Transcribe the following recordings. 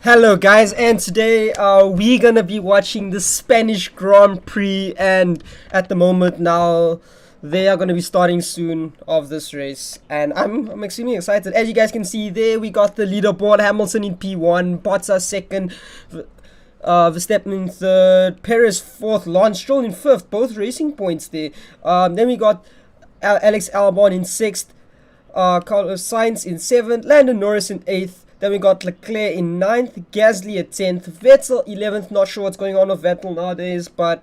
Hello guys, and today we're gonna be watching the Spanish Grand Prix, and at the moment now they are gonna be starting soon of this race, and I'm extremely excited. As you guys can see there, we got the leaderboard: Hamilton in P1, Bottas second, Verstappen in third, Perez fourth, Lance Stroll in fifth, both racing points there. Then we got Alex Albon in sixth, Carlos Sainz in seventh, Landon Norris in eighth. Then we got Leclerc in 9th, Gasly at 10th, Vettel 11th, not sure what's going on with Vettel nowadays, but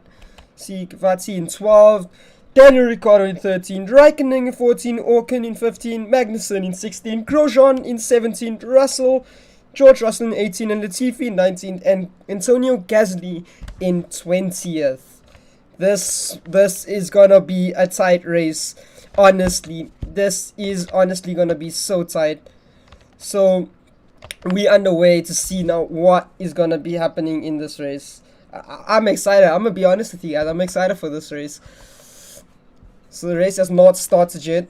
see Kvyat in 12th, Daniel Ricciardo in 13th, Raikkonen in 14th, Ocon in 15th, Magnussen in 16th, Grosjean in 17th, George Russell in 18th, and Latifi in 19th, and Antonio Gasly in 20th. This is gonna be a tight race, honestly. This is honestly gonna be so tight. So we underway to see now what is gonna be happening in this race. I'm excited. I'm gonna be honest with you guys. I'm excited for this race. So the race has not started yet.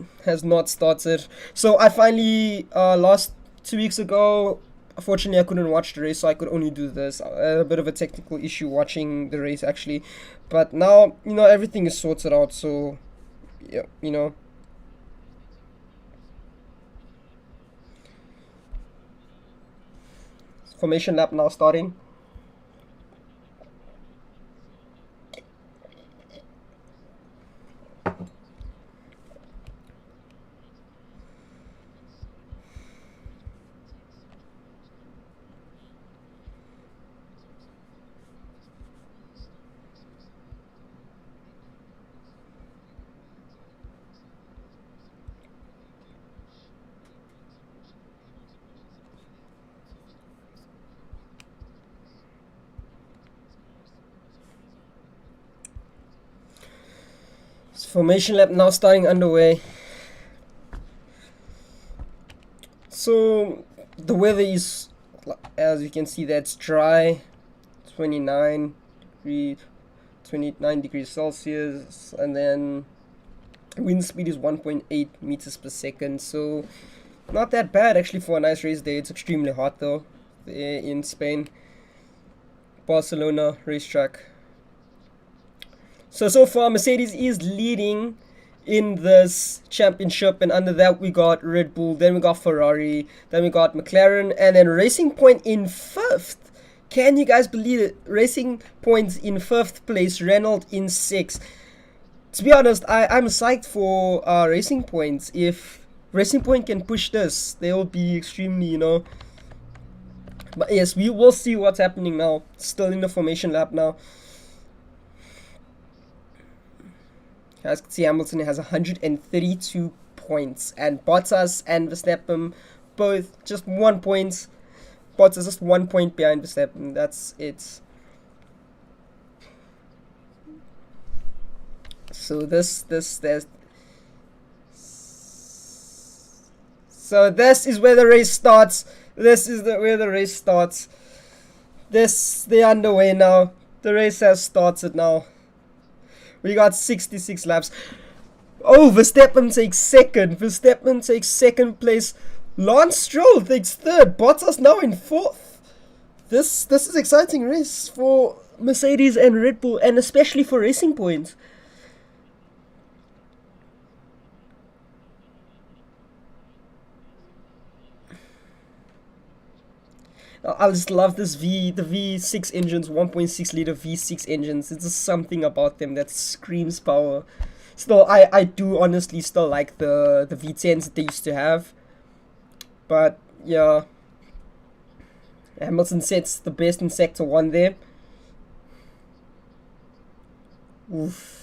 So I finally last 2 weeks ago. Unfortunately, I couldn't watch the race, so I could only do this. I had a bit of a technical issue watching the race actually, but now everything is sorted out. So yeah. Formation lap now starting. Formation lap now starting underway. So the weather is, as you can see, that's dry, 29 degrees Celsius, and then wind speed is 1.8 meters per second. So not that bad actually for a nice race day. It's extremely hot though in Spain, Barcelona racetrack. So far, Mercedes is leading in this championship, and under that we got Red Bull, then we got Ferrari, then we got McLaren, and then Racing Point in fifth. Can you guys believe it? Racing Point in fifth place, Renault in sixth. To be honest, I'm psyched for Racing Point. If Racing Point can push this, they will be extremely, But yes, we will see what's happening now. Still in the formation lap now. As you can see, Hamilton has 132 points, and Bottas and Verstappen both just 1 point. Bottas just 1 point behind Verstappen. That's it. So this. So this is where the race starts. Where the race starts. They're underway now. The race has started now. We got 66 laps. Oh, Verstappen takes second place. Lance Stroll takes third. Bottas now in fourth. This is exciting race for Mercedes and Red Bull, and especially for Racing Point. I just love this the V6 engines, 1.6 liter V6 engines. It's just something about them that screams power. Still, I do honestly still like the V10s that they used to have. But yeah, Hamilton sets the best in Sector 1 there. Oof.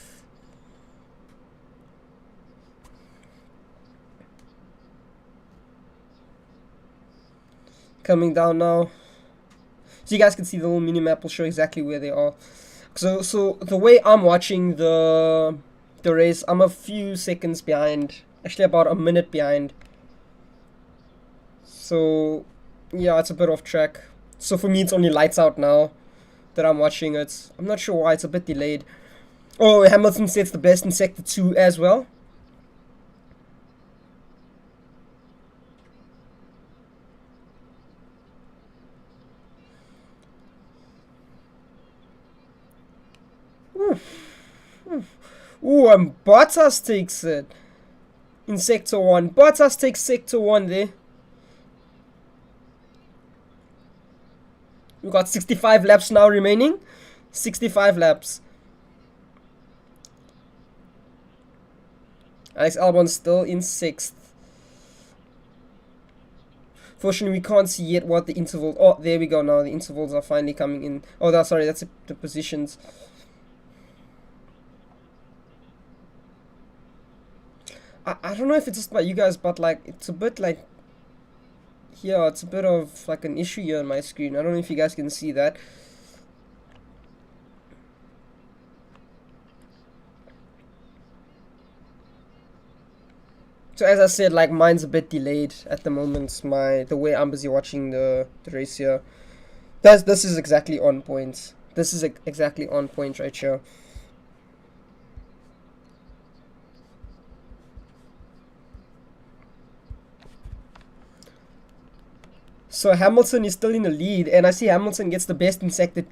Coming down now. So you guys can see the little mini map will show exactly where they are. So the way I'm watching the race, I'm a few seconds behind. Actually about a minute behind. So yeah, it's a bit off track. So for me it's only lights out now that I'm watching it. I'm not sure why it's a bit delayed. Oh, Hamilton sets the best in Sector 2 as well. Ooh, and Bottas takes it in sector 1. Bottas takes sector 1 there. We got 65 laps now remaining. 65 laps. Alex Albon's still in 6th. Fortunately, we can't see yet what the interval... Oh, there we go now. The intervals are finally coming in. Oh, sorry, that's the positions. I don't know if it's just about you guys, but like it's a bit like... Yeah, it's a bit of like an issue here on my screen. I don't know if you guys can see that. So as I said, like mine's a bit delayed at the moment. The way I'm busy watching the race here. This is exactly on point. This is exactly on point right here. So Hamilton is still in the lead, and I see Hamilton gets the best in sector.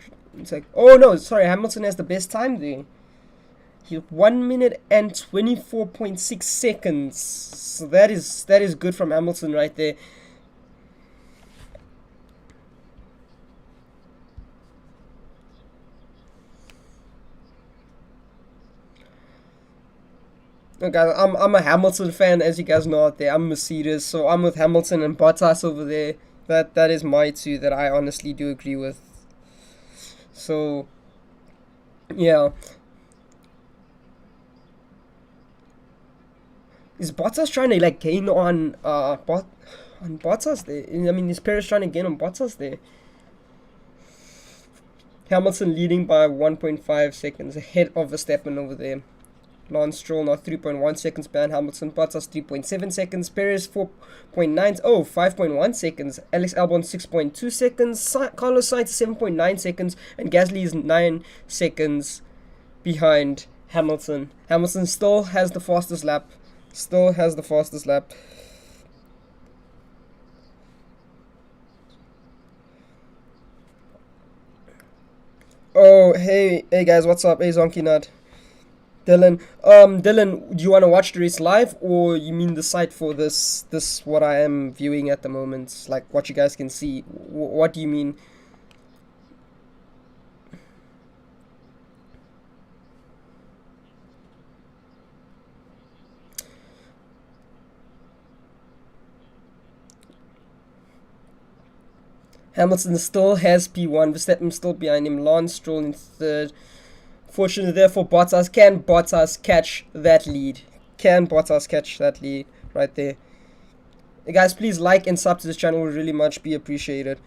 Oh no, sorry, Hamilton has the best time there. He 1 minute and 24.6 seconds. So that is good from Hamilton right there. Okay, I'm a Hamilton fan, as you guys know out there. I'm Mercedes, so I'm with Hamilton and Bottas over there. That is my two that I honestly do agree with. So yeah. Is Bottas trying to like gain on Bottas there? I mean, is Perez trying to gain on Bottas there? Hamilton leading by 1.5 seconds ahead of Verstappen over there. Lance Stroll now 3.1 seconds behind Hamilton. Bottas 3.7 seconds. Perez 4.9. Oh, 5.1 seconds. Alex Albon 6.2 seconds. Carlos Sainz 7.9 seconds. And Gasly is 9 seconds behind Hamilton. Hamilton still has the fastest lap. Still has the fastest lap. Oh, hey guys, what's up? Hey Zonky Nut. Dylan, do you want to watch the race live, or you mean the site for this what I am viewing at the moment, like what you guys can see? What do you mean? Hamilton still has P1, Verstappen still behind him, Lance Stroll in 3rd. Fortunately, therefore, Bottas. Can Bottas catch that lead? Can Bottas catch that lead right there? Hey guys, please like and sub to this channel. Would really much be appreciated.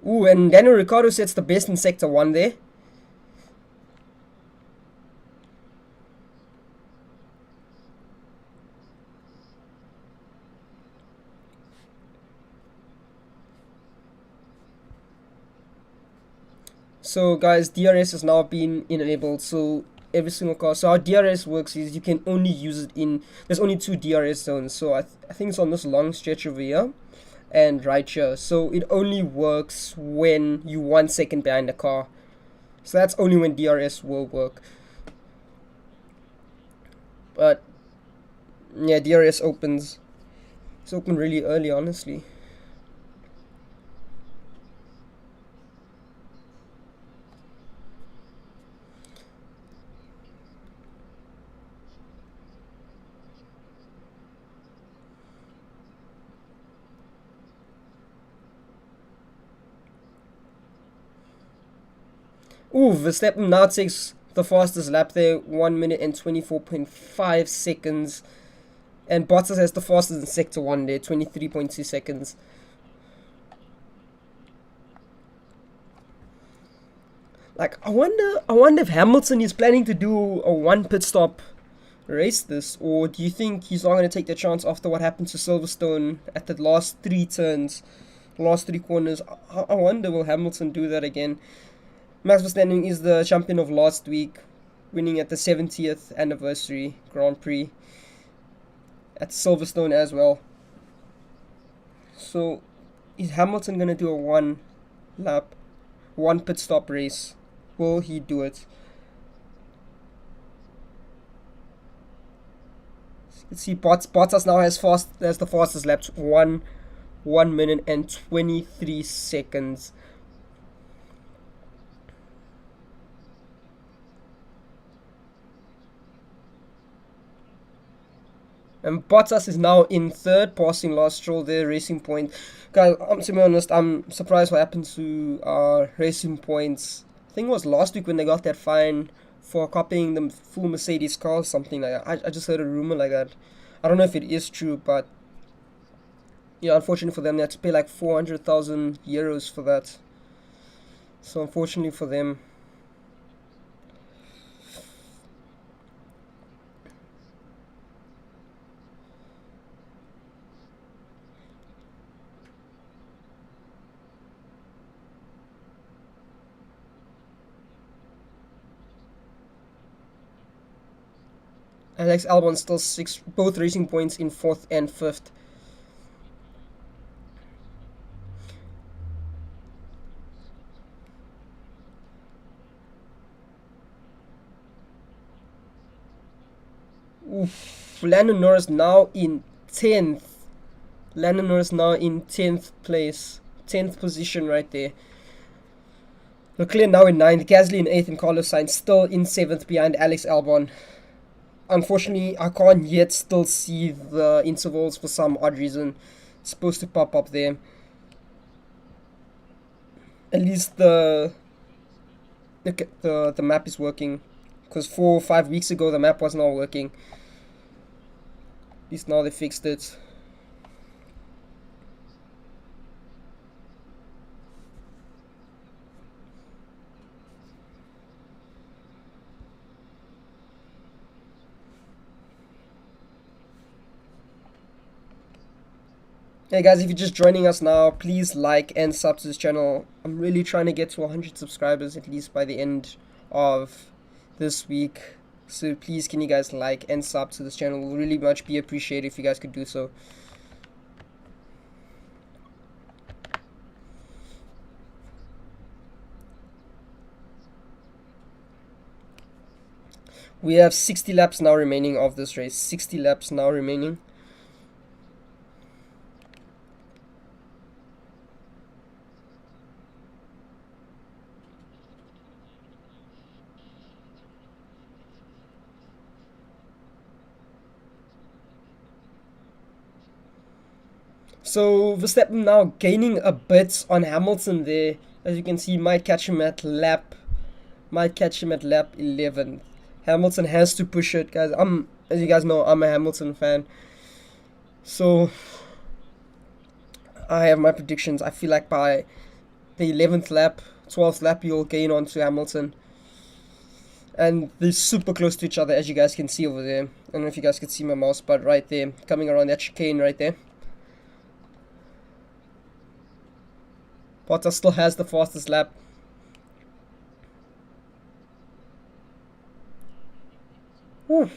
Ooh, and Daniel Ricciardo sets the best in sector 1 there. So guys, DRS has now been enabled, so every single car. So how DRS works is you can only use it in, there's only 2 DRS zones. So I think it's on this long stretch over here and right here. So it only works when you 1 second behind the car. So that's only when DRS will work. But yeah, DRS opens. It's open really early, honestly. Ooh, Verstappen now takes the fastest lap there, 1 minute and 24.5 seconds. And Bottas has the fastest in sector 1 there, 23.2 seconds. Like, I wonder if Hamilton is planning to do a 1 pit stop race this, or do you think he's not going to take the chance after what happened to Silverstone at the last 3 turns, last 3 corners? I wonder, will Hamilton do that again? Max Verstappen is the champion of last week. winning at the 70th anniversary Grand Prix at Silverstone as well. So is Hamilton gonna do a one pit stop race? Will he do it? Let's see. Bottas now has the fastest lap. 1 minute and 23 seconds. And Bottas is now in third, passing last Stroll there, Racing Point. Guys, to be honest, I'm surprised what happened to Racing Points. I think it was last week when they got that fine for copying the full Mercedes car, something like that. I just heard a rumor like that. I don't know if it is true, but yeah, unfortunately for them, they had to pay like 400,000 euros for that. So unfortunately for them. Alex Albon still six, both Racing Points in fourth and fifth. Oof. Lando Norris now in 10th. Lando Norris now in 10th place. 10th position right there. Leclerc now in 9th. Gasly in 8th and Carlos Sainz still in 7th behind Alex Albon. Unfortunately, I can't yet still see the intervals for some odd reason. It's supposed to pop up there. At least the map is working. Because 4 or 5 weeks ago the map was not working. At least now they fixed it. Hey guys, if you're just joining us now, please like and sub to this channel. I'm really trying to get to 100 subscribers at least by the end of this week. So please, can you guys like and sub to this channel? It will really much be appreciated if you guys could do so. We have 60 laps now remaining of this race. 60 laps now remaining. So Verstappen now gaining a bit on Hamilton there. As you can see, might catch him at lap 11. Hamilton has to push it, guys. As you guys know, I'm a Hamilton fan. So I have my predictions. I feel like by the 11th lap, 12th lap, you'll gain onto Hamilton. And they're super close to each other, as you guys can see over there. I don't know if you guys can see my mouse, but right there, coming around that chicane right there. Bottas still has the fastest lap. Whew.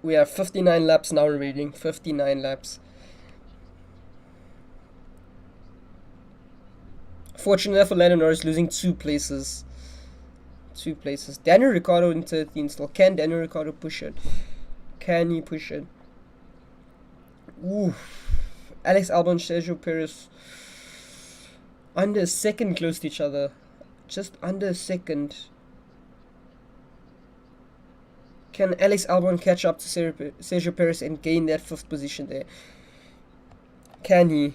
We have 59 laps now remaining. 59 laps. Fortunately for Lando Norris, losing 2 places. 2 places. Daniel Ricciardo in 13th still. Can Daniel Ricciardo push it? Can he push it? Ooh. Alex Albon, Sergio Perez. Under a second close to each other. Just under a second. Can Alex Albon catch up to Sergio Perez and gain that 5th position there? Can he?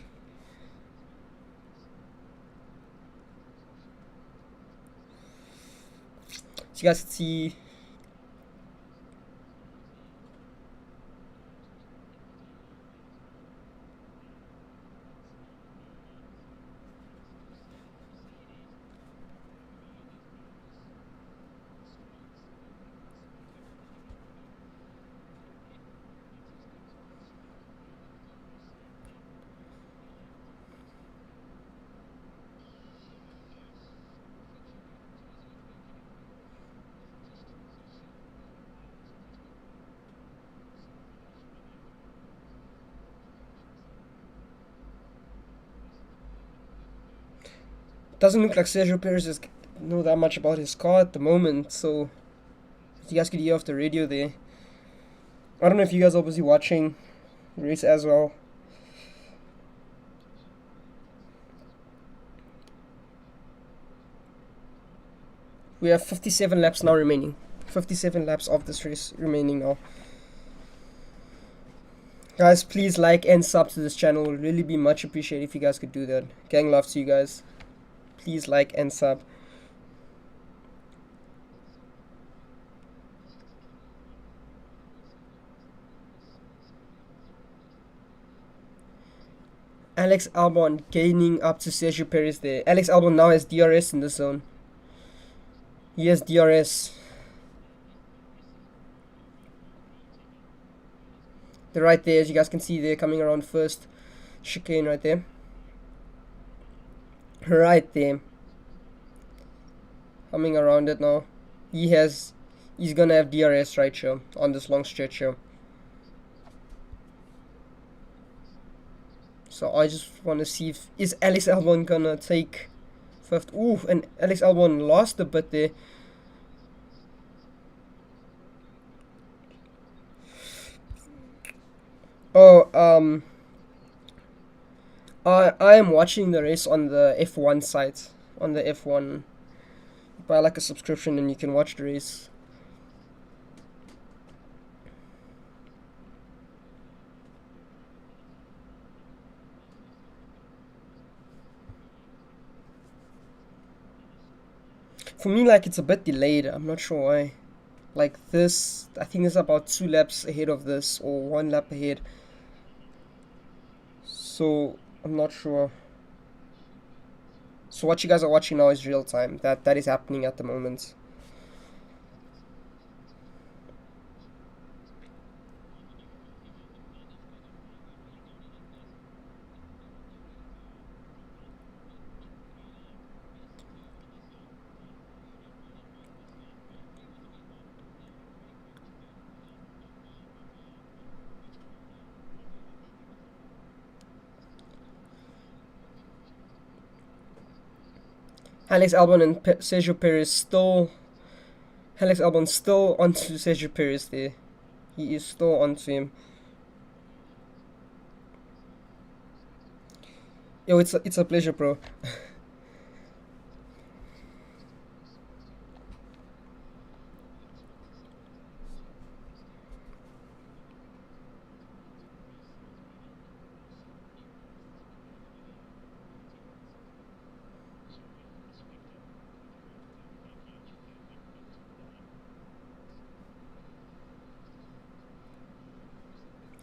So you guys can see. Doesn't look like Sergio Perez is know that much about his car at the moment, so you guys could hear off the radio there. I don't know if you guys are busy watching the race as well. We have 57 laps now remaining. 57 laps of this race remaining now. Guys, please like and sub to this channel. It would really be much appreciated if you guys could do that. Gang love to you guys. Please like and sub. Alex Albon gaining up to Sergio Perez there. Alex Albon now has DRS in the zone. He has DRS. They're right there, as you guys can see, they're coming around first. Chicane right there. Right there. Coming around it now. He's gonna have DRS right here on this long stretch here. So I just want to see if is Alex Albon gonna take fifth. Ooh, and Alex Albon lost a bit there. Oh, I am watching the race on the F1 site. On the F1, buy like a subscription and you can watch the race. For me, like, it's a bit delayed. I'm not sure why. Like this, I think it's about 2 laps ahead of this, or 1 lap ahead. So I'm not sure. So what you guys are watching now is real time. That is happening at the moment. Alex Albon and Sergio Perez still. Alex Albon still onto Sergio Perez there. He is still onto him. Yo, it's a pleasure, bro.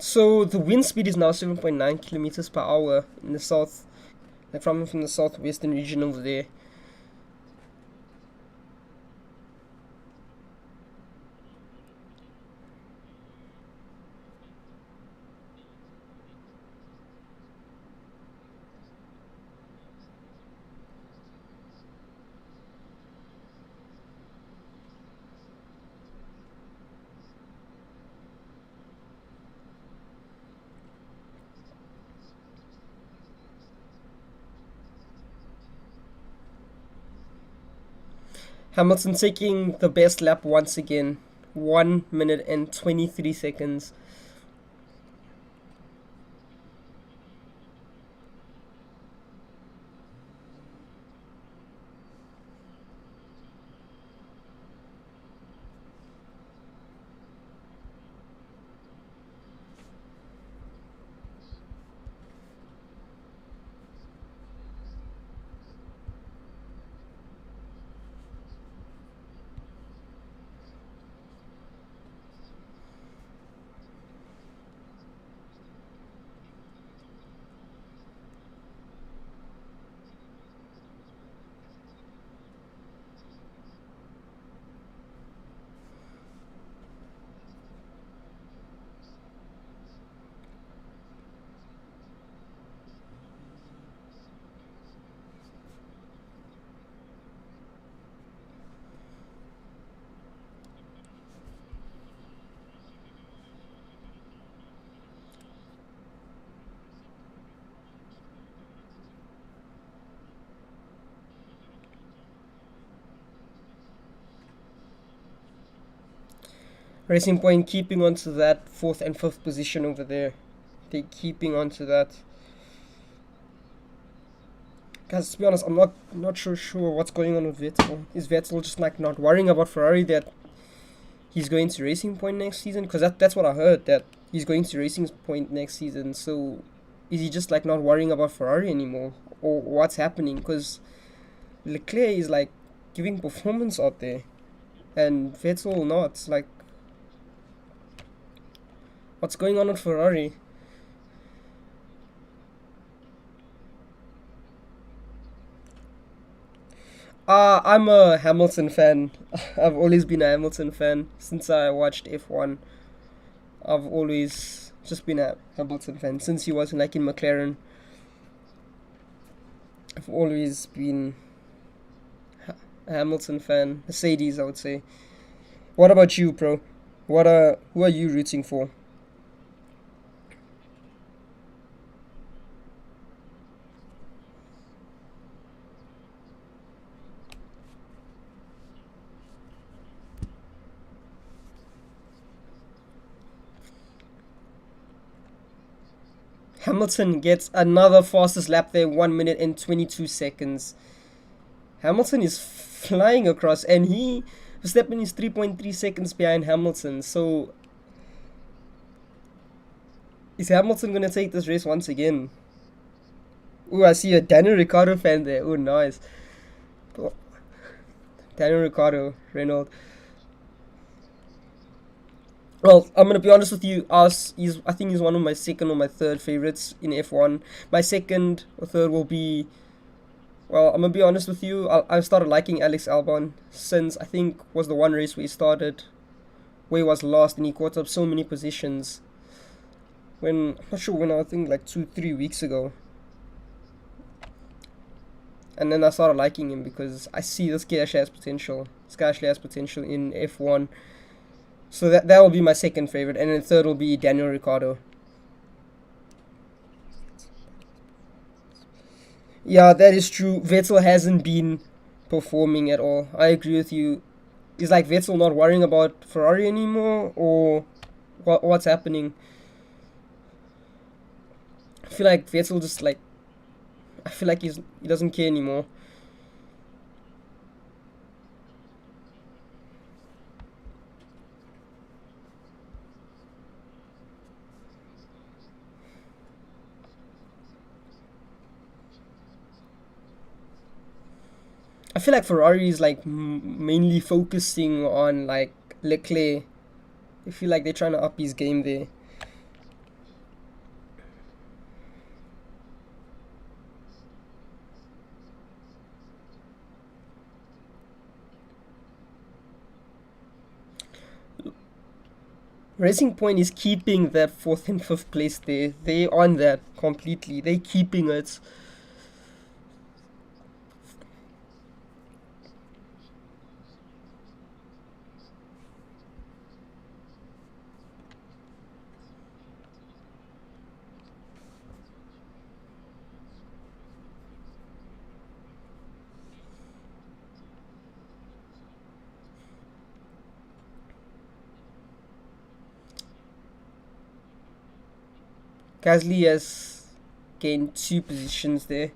So the wind speed is now 7.9 kilometers per hour in the south, like from the southwestern region over there. Hamilton taking the best lap once again. 1 minute and 23 seconds. Racing Point keeping on to that fourth and fifth position over there. They're keeping on to that. Guys, to be honest, I'm not sure what's going on with Vettel. Is Vettel just like not worrying about Ferrari that he's going to Racing Point next season? Because that's what I heard, that he's going to Racing Point next season. So is he just like not worrying about Ferrari anymore, or what's happening? Because Leclerc is like giving performance out there, and Vettel not. Like, what's going on with Ferrari? I'm a Hamilton fan. I've always been a Hamilton fan since I watched F1. I've always just been a Hamilton fan since he was like in McLaren. I've always been a Hamilton fan. Mercedes, I would say. What about you, bro? Who are you rooting for? Hamilton gets another fastest lap there, 1 minute and 22 seconds. Hamilton is flying across, and Verstappen is 3.3 seconds behind Hamilton. So, is Hamilton going to take this race once again? Ooh, I see a Daniel Ricciardo fan there. Oh, nice. Daniel Ricciardo, Renault. Well, I'm gonna be honest with you. I think he's one of my second or my third favorites in F1. My second or third will be. Well, I'm gonna be honest with you. I started liking Alex Albon since I think was the one race where he was lost and he caught up so many positions. I'm not sure when, I think like 2-3 weeks ago. And then I started liking him because I see this guy actually has potential. This guy actually has potential in F1. So that will be my second favorite, and then third will be Daniel Ricciardo. Yeah, that is true. Vettel hasn't been performing at all. I agree with you. Is like Vettel not worrying about Ferrari anymore, or what's happening? I feel like Vettel just like I feel like he doesn't care anymore. I feel like Ferrari is like mainly focusing on like Leclerc. I feel like they're trying to up his game there. Racing Point is keeping that fourth and fifth place there. They on that completely. They keeping it. Gasly has gained 2 positions there.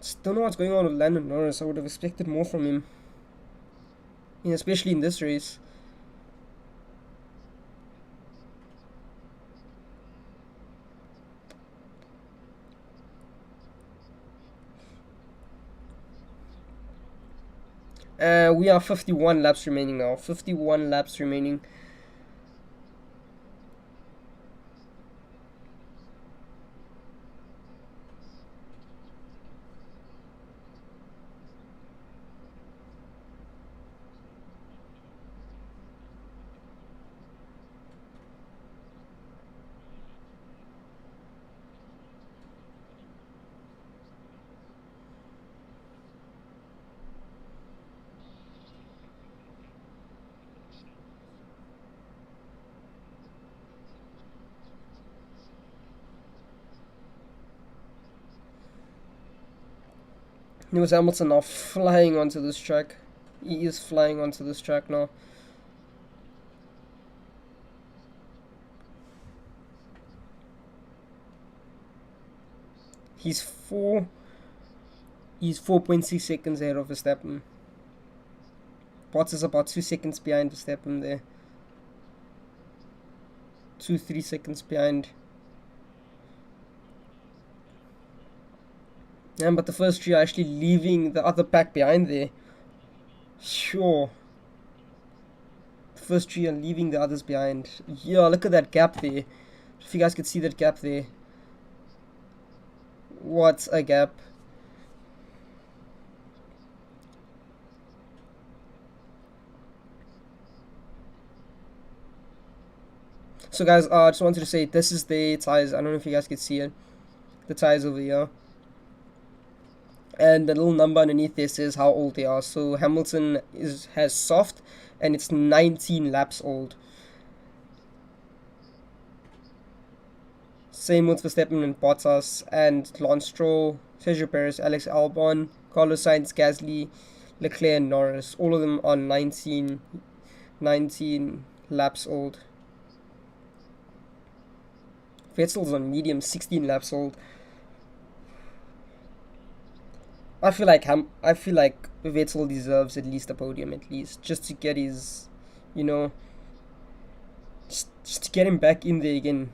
Just don't know what's going on with Lando Norris. I would have expected more from him. Especially in this race. We are 51 laps remaining now. 51 laps remaining. Lewis Hamilton now flying onto this track. He is flying onto this track now. He's four. He's 4.6 seconds ahead of Verstappen. Bottas is about 2 seconds behind Verstappen there. 3 seconds behind. Yeah, but the first three are actually leaving the other pack behind there. Sure. The first three are leaving the others behind. Yeah, look at that gap there. If you guys could see that gap there. What a gap. So guys, I just wanted to say this is the tires. I don't know if you guys could see it. The tires over here. And the little number underneath there says how old they are. So Hamilton has soft, and it's 19 laps old. Same with Verstappen and Bottas and Lance Stroll, Sergio Perez, Alex Albon, Carlos Sainz, Gasly, Leclerc, and Norris. All of them are 19 laps old. Vettel's on medium, 16 laps old. I feel like Vettel deserves at least a podium, at least just to get his, you know, just to get him back in there again.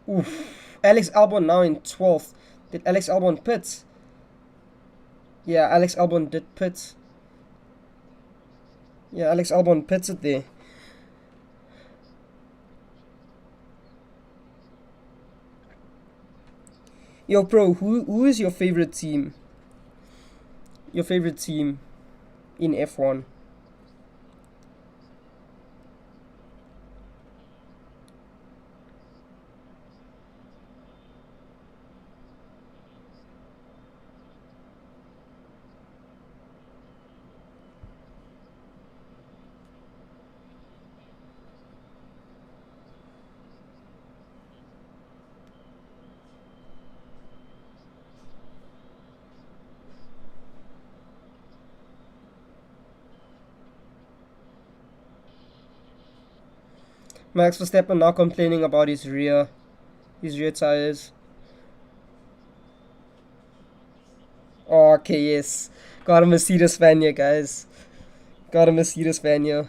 Oof. Alex Albon now in 12th. Did Alex Albon pit? Yeah, Alex Albon did pit. Yeah, Alex Albon pitted there. Yo, bro, who is your favorite team? Your favorite team in F1? Max Verstappen now complaining about his rear tires. Oh, okay, yes. Got a Mercedes fan here, guys. Got a Mercedes fan here.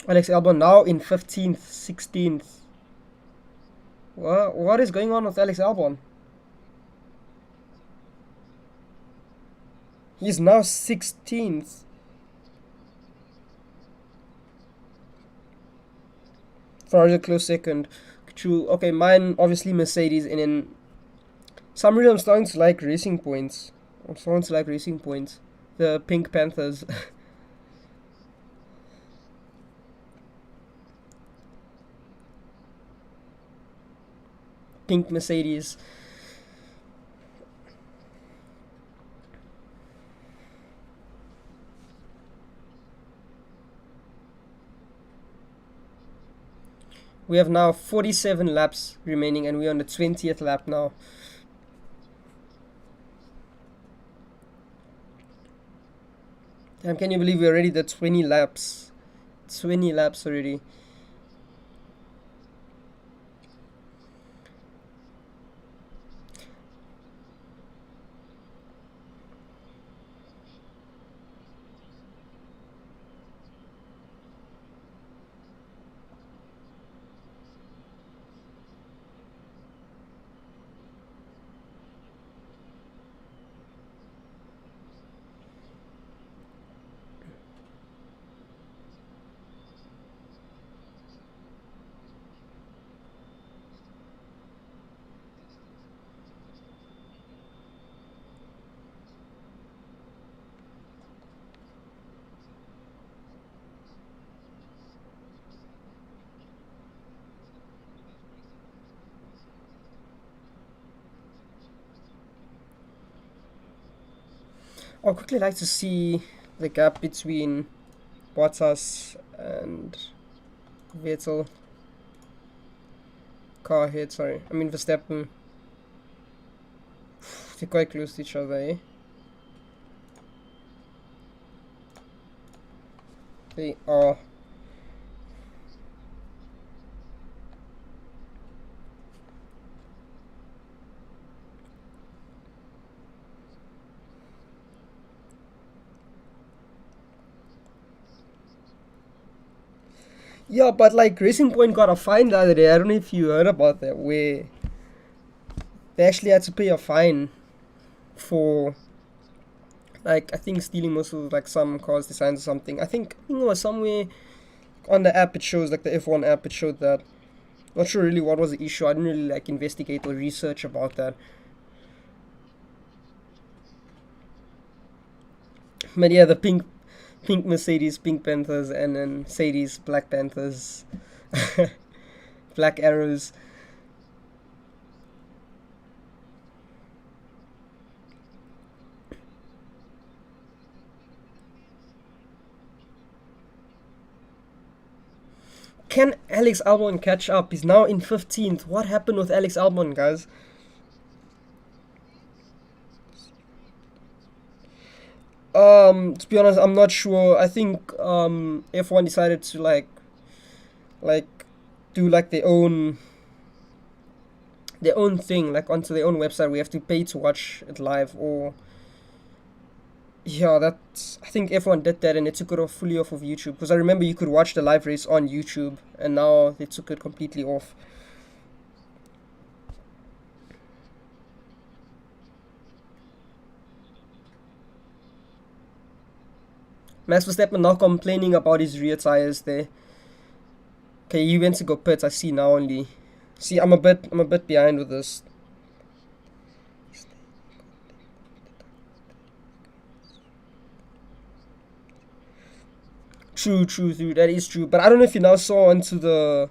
Alex Albon now in 15th, 16th. What is going on with Alex Albon? He's now 16th. Ferrari a close second. True. Okay, mine obviously Mercedes, and then some reason I'm starting to like Racing Points. I'm starting to like Racing Points. The Pink Panthers. Pink Mercedes. We have now 47 laps remaining, and we're on the 20th lap now. Damn, can you believe we're already the 20 laps? 20 laps already. I'd quickly like to see the gap between Bottas and Vettel. Car ahead, sorry. I mean Verstappen. They're quite close to each other, eh? They are. Yeah, but like Racing Point got a fine the other day. I don't know if you heard about that, where they actually had to pay a fine for like I think stealing most of like some cars designs or something. I think it was somewhere on the app. It shows like the F1 app. It showed that. Not sure really what was the issue. I didn't really like investigate or research about that. But yeah, the pink Mercedes, Pink Panthers, and then Mercedes, Black Panthers, Black Arrows. Can Alex Albon catch up? He's now in 15th. What happened with Alex Albon, guys? To be honest, I'm not sure. I think F1 decided to like do like their own thing, like onto their own website. We have to pay to watch it live, or yeah, that's. I think F1 did that and they took it off fully off of YouTube because I remember you could watch the live race on YouTube, and now they took it completely off. Max Verstappen now complaining about his rear tires there. Okay, he went to go pit. I see now only. See, I'm a bit behind with this. True, true, true. That is true. But I don't know if you now saw onto the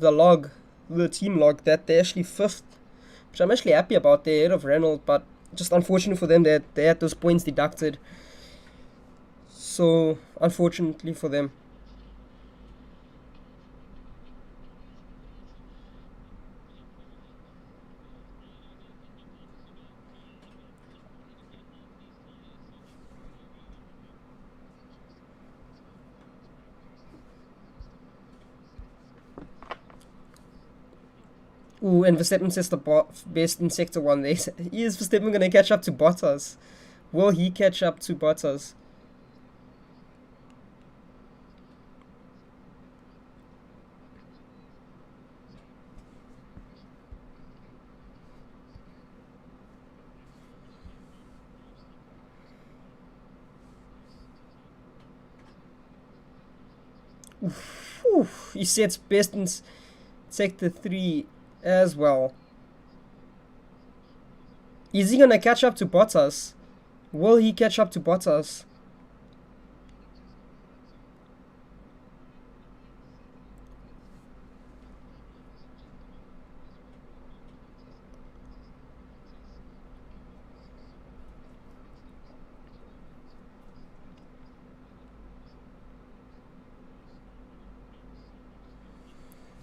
log, the team log, that they're actually fifth, which I'm actually happy about. They're ahead of Renault, but just unfortunate for them that they had those points deducted. So unfortunately for them. Ooh, and Verstappen says the best in Sector 1. Is Verstappen going to catch up to Bottas? Will he catch up to Bottas? Whew, he sets best in Sector 3 as well. Is he going to catch up to Bottas? Will he catch up to Bottas?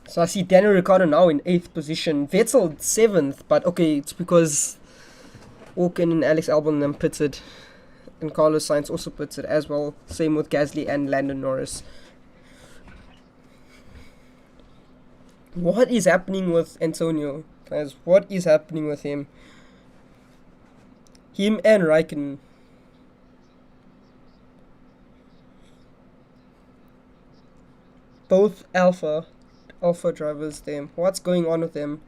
So I see Daniel Ricciardo now in 8th position. Vettel 7th, but okay, it's because Ocon and Alex Albon then pitted. And Carlos Sainz also pitted as well. Same with Gasly and Lando Norris. What is happening with Antonio? Guys, what is happening with him? Him and Raikkonen. Both Alpha drivers them. What's going on with them?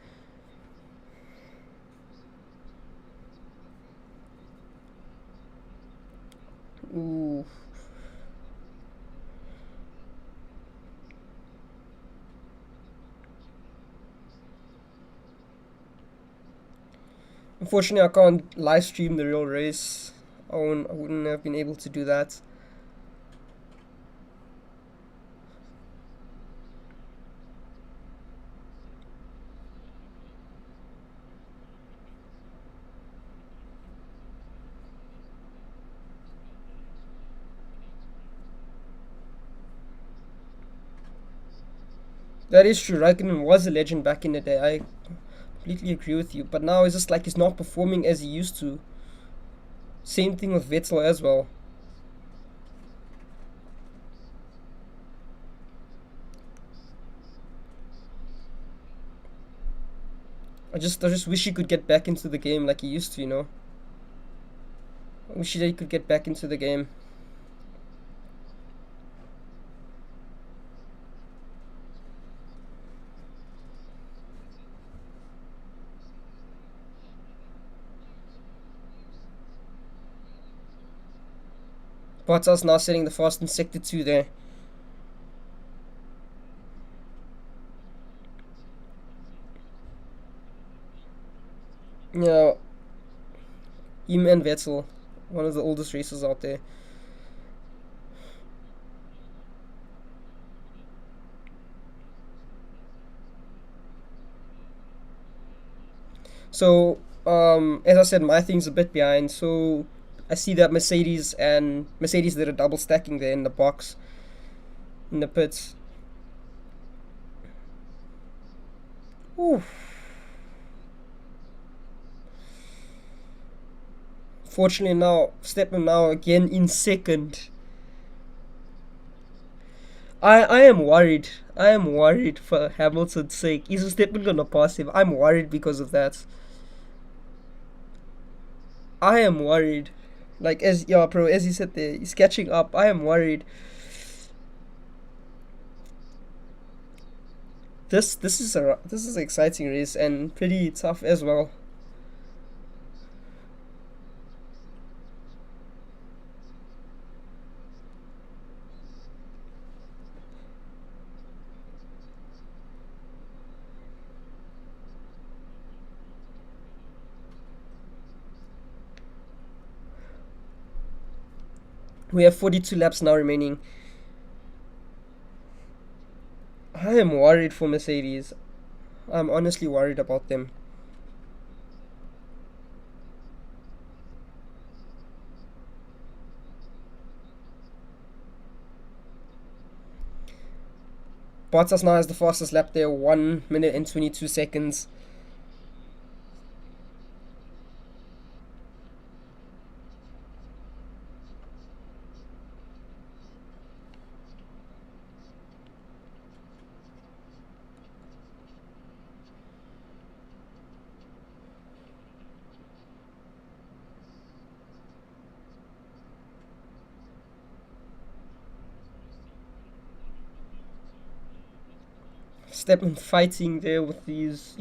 Ooh. Unfortunately, I can't live stream the real race. I wouldn't have been able to do that. That is true. Raikkonen was a legend back in the day. I completely agree with you. But now it's just like he's not performing as he used to. Same thing with Vettel as well. I just wish he could get back into the game like he used to. I wish he could get back into the game. Bottas now setting the fast in sector 2 there. Yeah, him and Vettel, one of the oldest racers out there. So, as I said, my thing's a bit behind. So, I see that Mercedes did a double stacking there in the box, in the pits. Ooh. Fortunately now, Stephen now again in second. I am worried. I am worried for Hamilton's sake. Is Stephen gonna pass him? I'm worried because of that. I am worried. Like as yeah, bro, as you said there, he's catching up. I am worried. This is an exciting race and pretty tough as well. We have 42 laps now remaining. I am worried for Mercedes. I'm honestly worried about them. Bottas now has the fastest lap there, 1 minute and 22 seconds. Stephen fighting there with his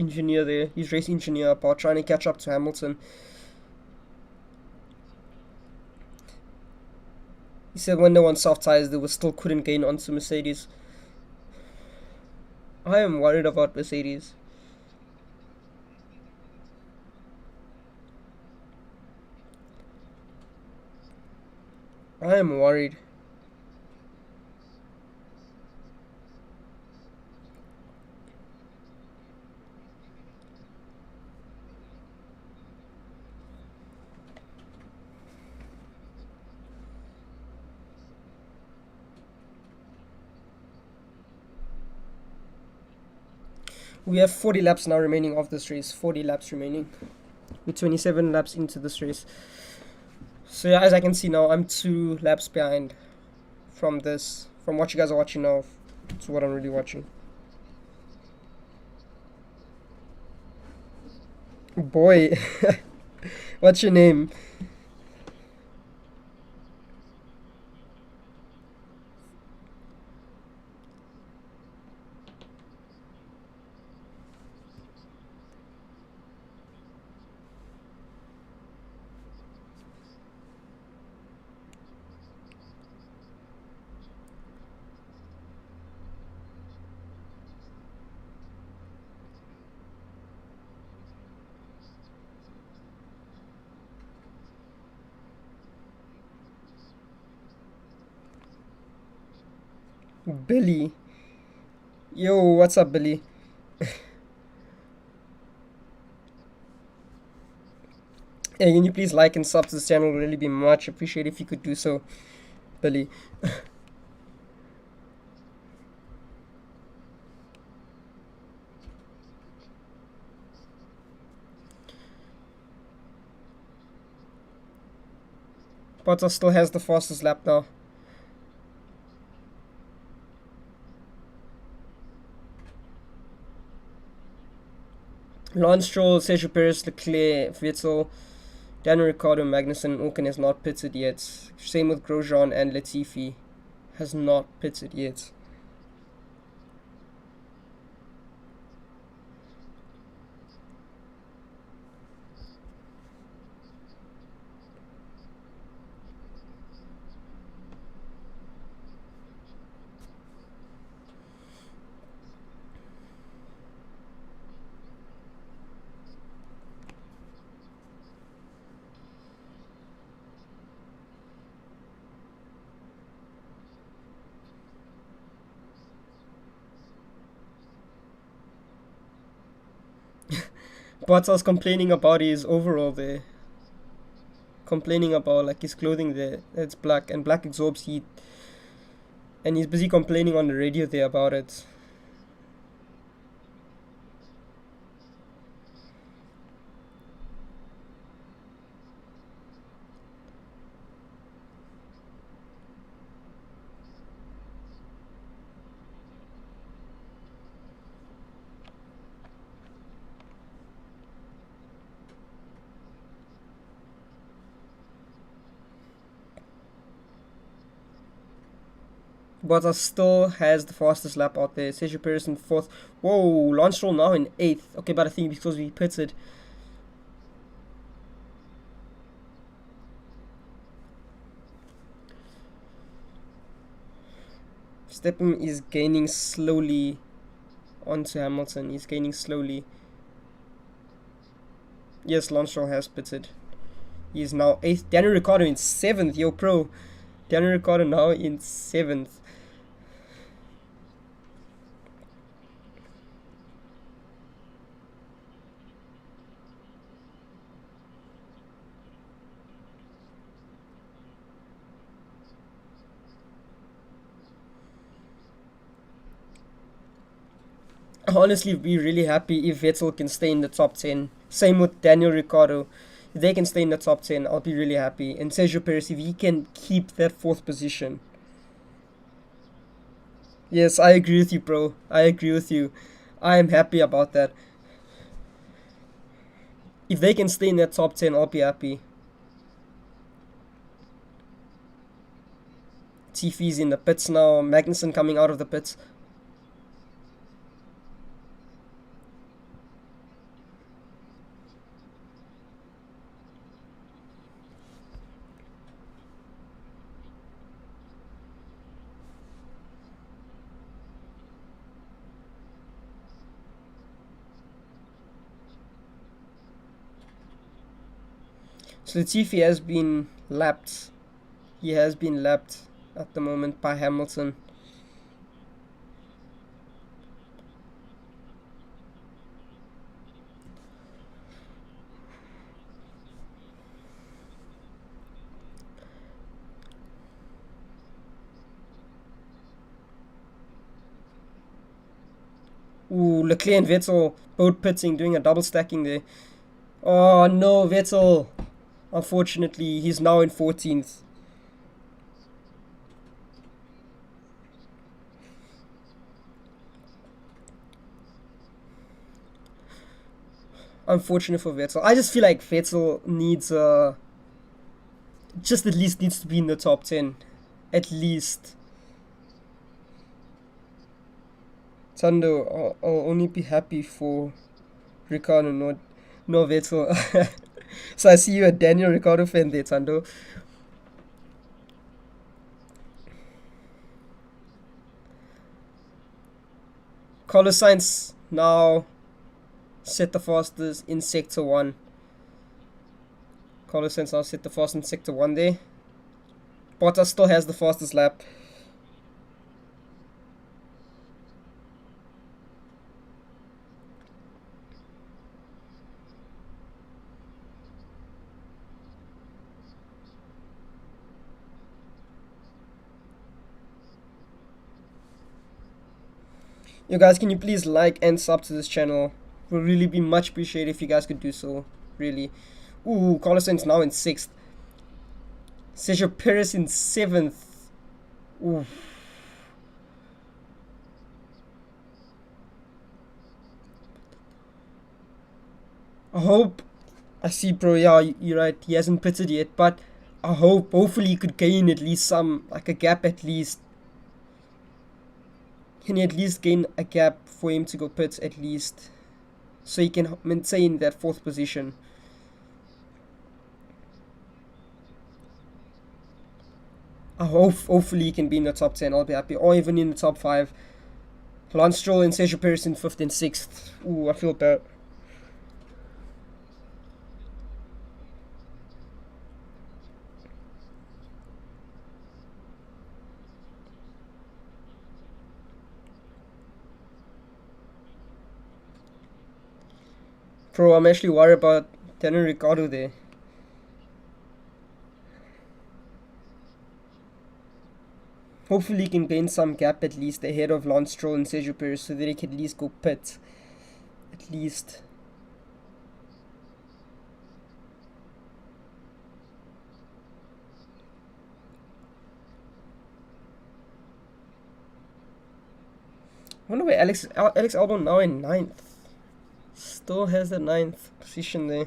race engineer about trying to catch up to Hamilton. He said when they were on soft tires, they still couldn't gain onto Mercedes. I am worried about Mercedes. I am worried. We have 40 laps now remaining of this race. 40 laps remaining. We're 27 laps into this race. So yeah, as I can see now, I'm 2 laps behind from what you guys are watching now to what I'm really watching. Boy, what's your name? Billy. Yo, what's up, Billy? Hey, can you please like and sub to this channel? It would really be much appreciated if you could do so, Billy. Bottas still has the fastest lap now. Lance Stroll, Sergio Perez, Leclerc, Vettel, Daniel Ricciardo, Magnussen, Ocon has not pitted yet. Same with Grosjean and Latifi, has not pitted yet. Bottas complaining about his overall there. Complaining about like his clothing there. It's black and black absorbs heat. And he's busy complaining on the radio there about it. Bottas still has the fastest lap out there. Sergio Perez in fourth. Whoa, Lance Stroll now in eighth. Okay, but I think because we pitted. Verstappen is gaining slowly onto Hamilton. He's gaining slowly. Yes, Lance Stroll has pitted. He is now eighth. Daniel Ricciardo in seventh. Yo, pro. Daniel Ricciardo now in seventh. Honestly, be really happy if Vettel can stay in the top 10. Same with Daniel Ricciardo. If they can stay in the top 10, I'll be really happy. And Sergio Perez, if he can keep that fourth position. Yes, I agree with you, bro. I agree with you. I am happy about that. If they can stay in that top 10, I'll be happy. Tiffy's in the pits now. Magnussen coming out of the pits. So Latifi has been lapped. He has been lapped at the moment by Hamilton. Ooh, Leclerc and Vettel both pitting, doing a double stacking there. Oh no, Vettel. Unfortunately, he's now in 14th. Unfortunate for Vettel. I just feel like Vettel needs just at least needs to be in the top 10. At least. Tando, I'll only be happy for Ricardo, no Vettel. So I see you a Daniel Ricciardo fan there, Tando. Carlos Sainz now set the fastest in sector 1. Carlos Sainz now set the fastest in sector 1 there. Bottas still has the fastest lap. You guys, can you please like and sub to this channel? Will really be much appreciated if you guys could do so. Really. Ooh, Carlos Sainz now in 6th. Sergio Perez in 7th. Ooh. I hope. I see, bro. Yeah, you're right. He hasn't pitted yet, but I hope. Hopefully, he could gain at least some, like a gap at least. Can he at least gain a gap for him to go pit at least, so he can maintain that 4th position? I hope. Hopefully, he can be in the top 10. I'll be happy, or even in the top 5. Lance Stroll and Sergio Perez in 5th and 6th. Ooh, I feel bad. Bro, I'm actually worried about Daniel Ricciardo there. Hopefully he can gain some gap at least ahead of Lance Stroll and Sergio Perez so that he can at least go pit. At least. I wonder where Alex Albon now in 9th. Still has the 9th position there.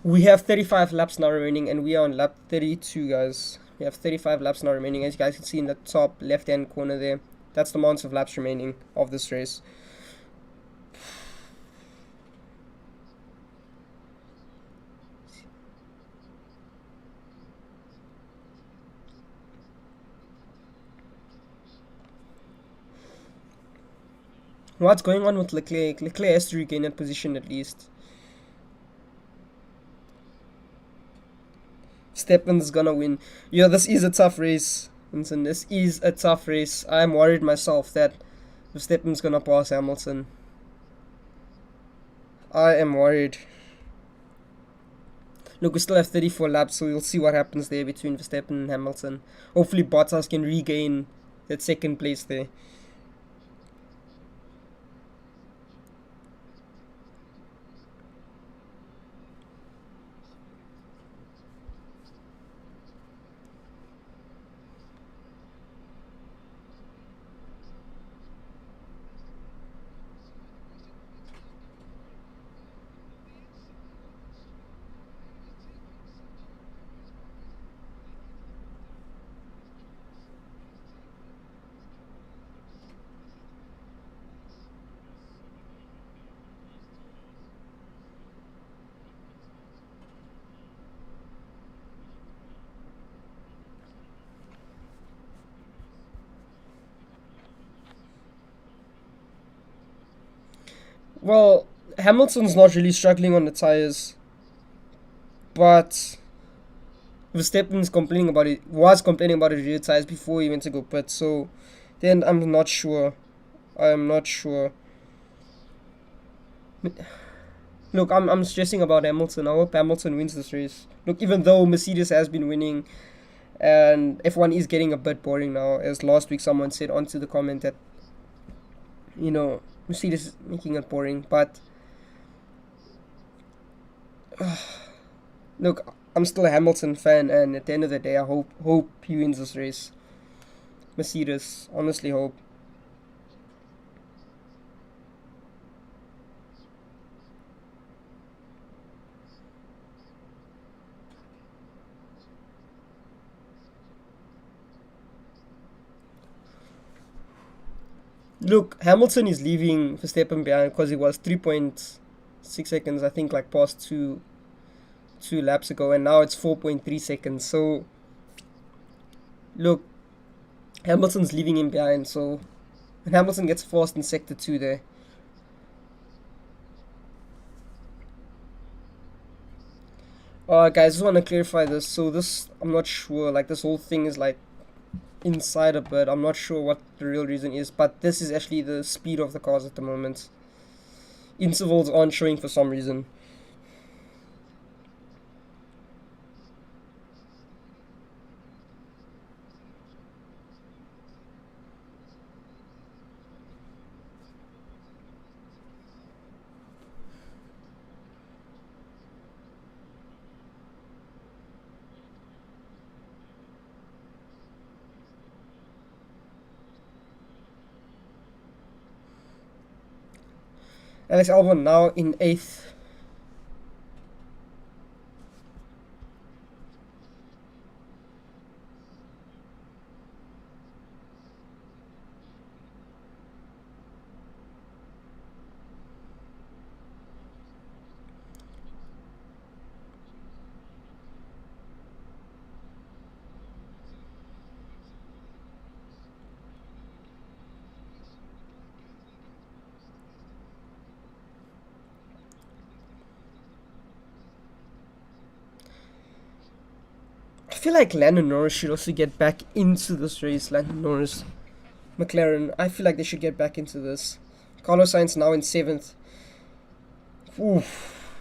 We have 35 laps now remaining, and we are on lap 32, guys. We have 35 laps now remaining, as you guys can see in the top left-hand corner there. That's the amount of laps remaining of this race. What's going on with Leclerc? Leclerc has to regain that position at least. Steppen's gonna win. Yeah, this is a tough race. Vincent, this is a tough race. I'm worried myself that Verstappen's gonna pass Hamilton. I am worried. Look, we still have 34 laps, so we'll see what happens there between Verstappen and Hamilton. Hopefully Bottas can regain that 2nd place there. Well, Hamilton's not really struggling on the tires, but Verstappen's complaining about it. Was complaining about his rear tires before he went to go pit. So then I'm not sure. I'm not sure. Look, I'm stressing about Hamilton. I hope Hamilton wins this race. Look, even though Mercedes has been winning, and F1 is getting a bit boring now, as last week someone said onto the comment that, Mercedes is making it boring. But look, I'm still a Hamilton fan, and at the end of the day, I hope he wins this race. Mercedes, honestly hope. Look, Hamilton is leaving Verstappen behind because he was 3.6 seconds, I think, like past two laps ago, and now it's 4.3 seconds. So, look, Hamilton's leaving him behind. So, and Hamilton gets forced in sector 2 there. Guys, just want to clarify this. So this, I'm not sure. Like this whole thing is like inside a bit. I'm not sure what the real reason is, but this is actually the speed of the cars at the moment. Intervals aren't showing for some reason. Alex Albon now in 8th. I feel like Lando Norris should also get back into this race. Lando Norris, McLaren, I feel like they should get back into this. Carlos Sainz now in 7th. Oof.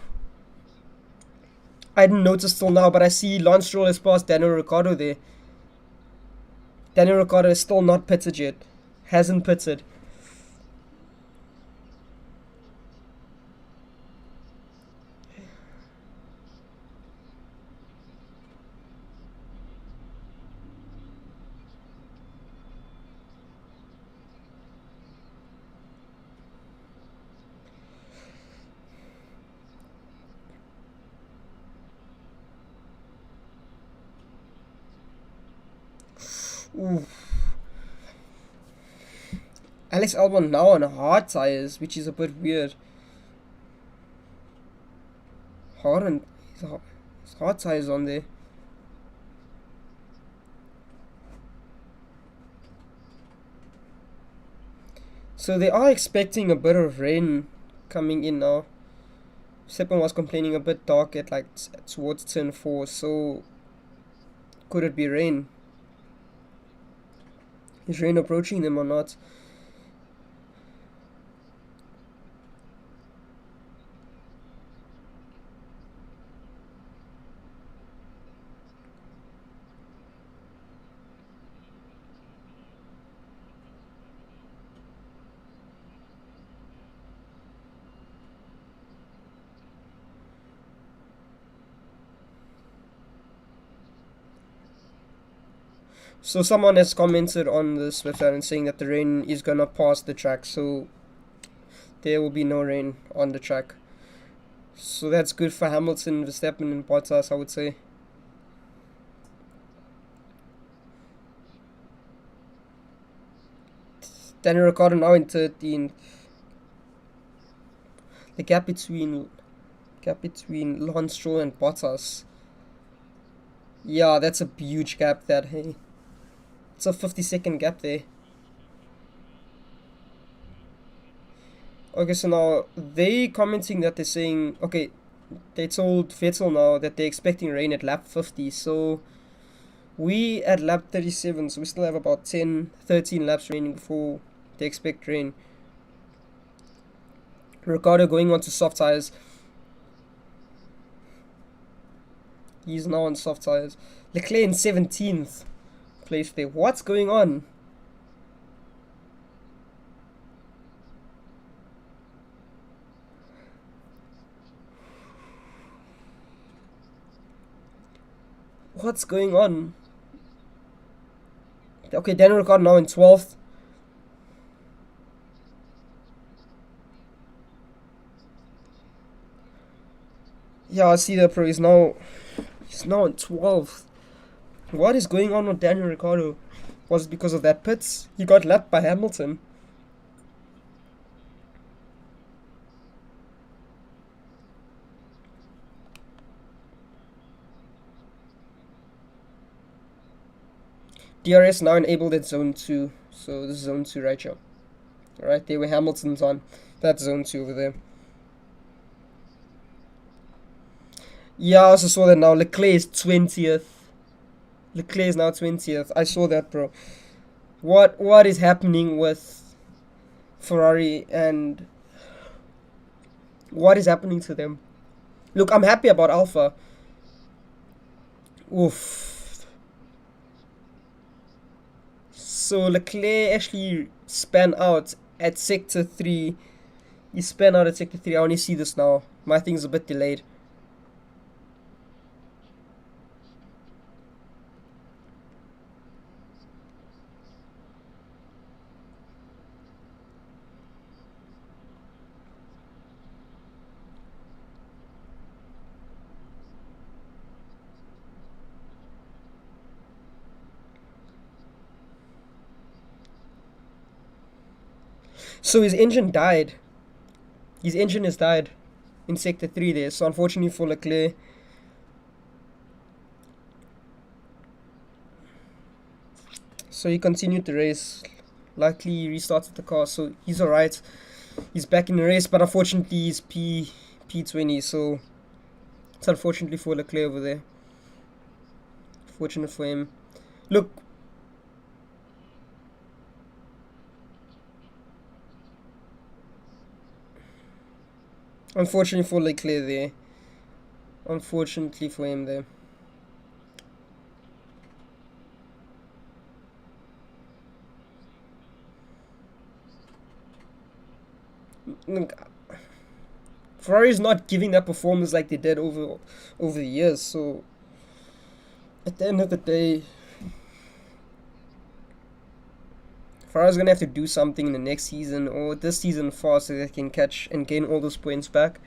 I didn't notice till now, but I see Lance Stroll has passed Daniel Ricciardo there. Daniel Ricciardo is still not pitted yet. Hasn't pitted. Ooh. Alex Albon now on hard tires, which is a bit weird. His hard tires on there. So they are expecting a bit of rain coming in now. Seppan was complaining a bit dark at like towards turn 4, so could it be rain? Is rain approaching them or not? So someone has commented on this website and saying that the rain is gonna pass the track, so there will be no rain on the track. So that's good for Hamilton, Verstappen, and Bottas, I would say. Daniel Ricciardo now in 13th. The gap between Lance Stroll and Bottas. Yeah, that's a huge gap. That hey, it's a 50-second gap there. Okay, so now they commenting that they're saying, okay, they told Vettel now that they're expecting rain at lap 50. So we at lap 37, so we still have about 10, 13 laps raining before they expect rain. Ricciardo going on to soft tires. He's now on soft tires. Leclerc in 17th place there. What's going on? What's going on? Okay, Daniel Ricciardo now in 12th. Yeah, I see that, bro. He's now in 12th. What is going on with Daniel Ricciardo? Was it because of that pits? He got lapped by Hamilton. DRS now enabled at zone 2. So this is zone 2 right here. Right there where Hamilton's on. That's zone 2 over there. Yeah, I also saw that now. Leclerc is 20th. Leclerc is now 20th. I saw that, bro. What is happening with Ferrari and what is happening to them? Look, I'm happy about Alpha. Oof. So Leclerc actually span out at sector 3. He span out at sector 3. I only see this now. My thing's a bit delayed. So his engine died. His engine has died in sector 3 there. So unfortunately for Leclerc, so he continued the race. Luckily he restarted the car, so he's alright. He's back in the race, but unfortunately he's P20, so it's unfortunately for Leclerc over there. Fortunate for him. Look, unfortunately for Leclerc there. Unfortunately for him there. Look, Ferrari's not giving that performance like they did over the years, so at the end of the day, Ferrari's gonna have to do something in the next season or this season fast so they can catch and gain all those points back.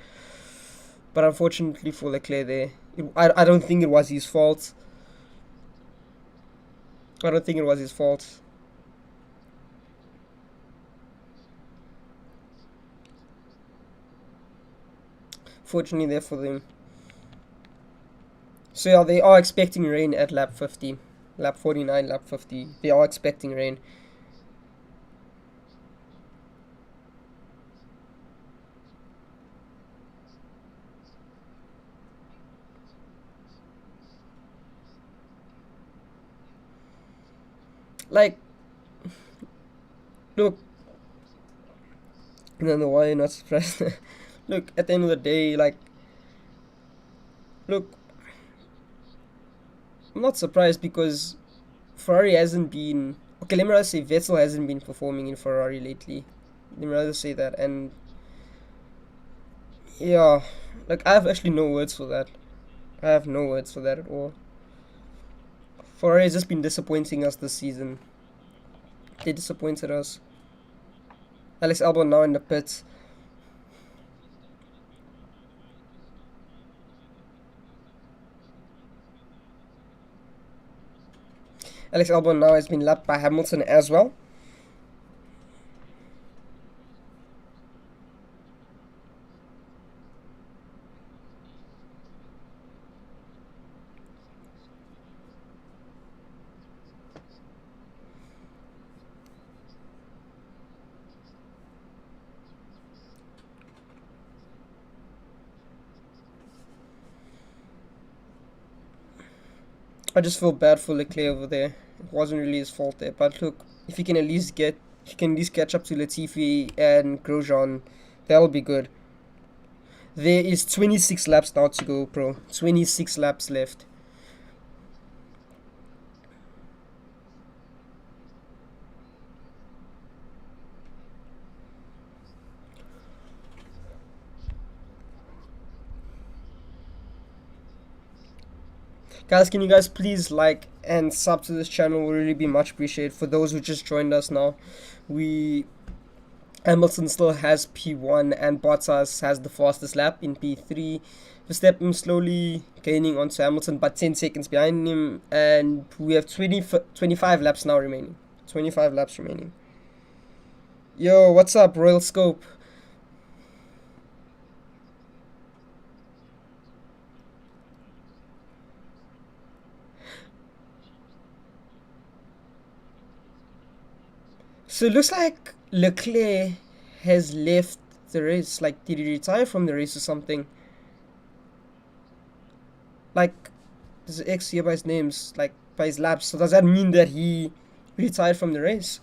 But unfortunately for Leclerc there, I don't think it was his fault. I don't think it was his fault. Fortunately there for them. So yeah, they are expecting rain at lap 50. Lap 49, lap 50. They are expecting rain. Like, look, I don't know why you're not surprised. Look, at the end of the day, like, look, I'm not surprised because Ferrari hasn't been. Okay, let me rather say Vettel hasn't been performing in Ferrari lately. Let me rather say that. And yeah, like, I have actually no words for that. I have no words for that at all. Ferrari has just been disappointing us this season. They disappointed us. Alex Albon now in the pits. Alex Albon now has been lapped by Hamilton as well. I just feel bad for Leclerc over there. It wasn't really his fault there. But look, if he can at least catch up to Latifi and Grosjean, that'll be good. There is 26 laps now to go, bro. 26 laps left. Guys, can you guys please like and sub to this channel? Will really be much appreciated. For those who just joined us now, Hamilton still has P1 and Bottas has the fastest lap in P3. Verstappen slowly gaining onto Hamilton, but 10 seconds behind him, and we have 25 laps now remaining. 25 laps remaining. Yo, what's up, Royal Scope? So it looks like Leclerc has left the race. Like, did he retire from the race or something? Like, there's an X here by his names. Like, by his laps. So does that mean that he retired from the race?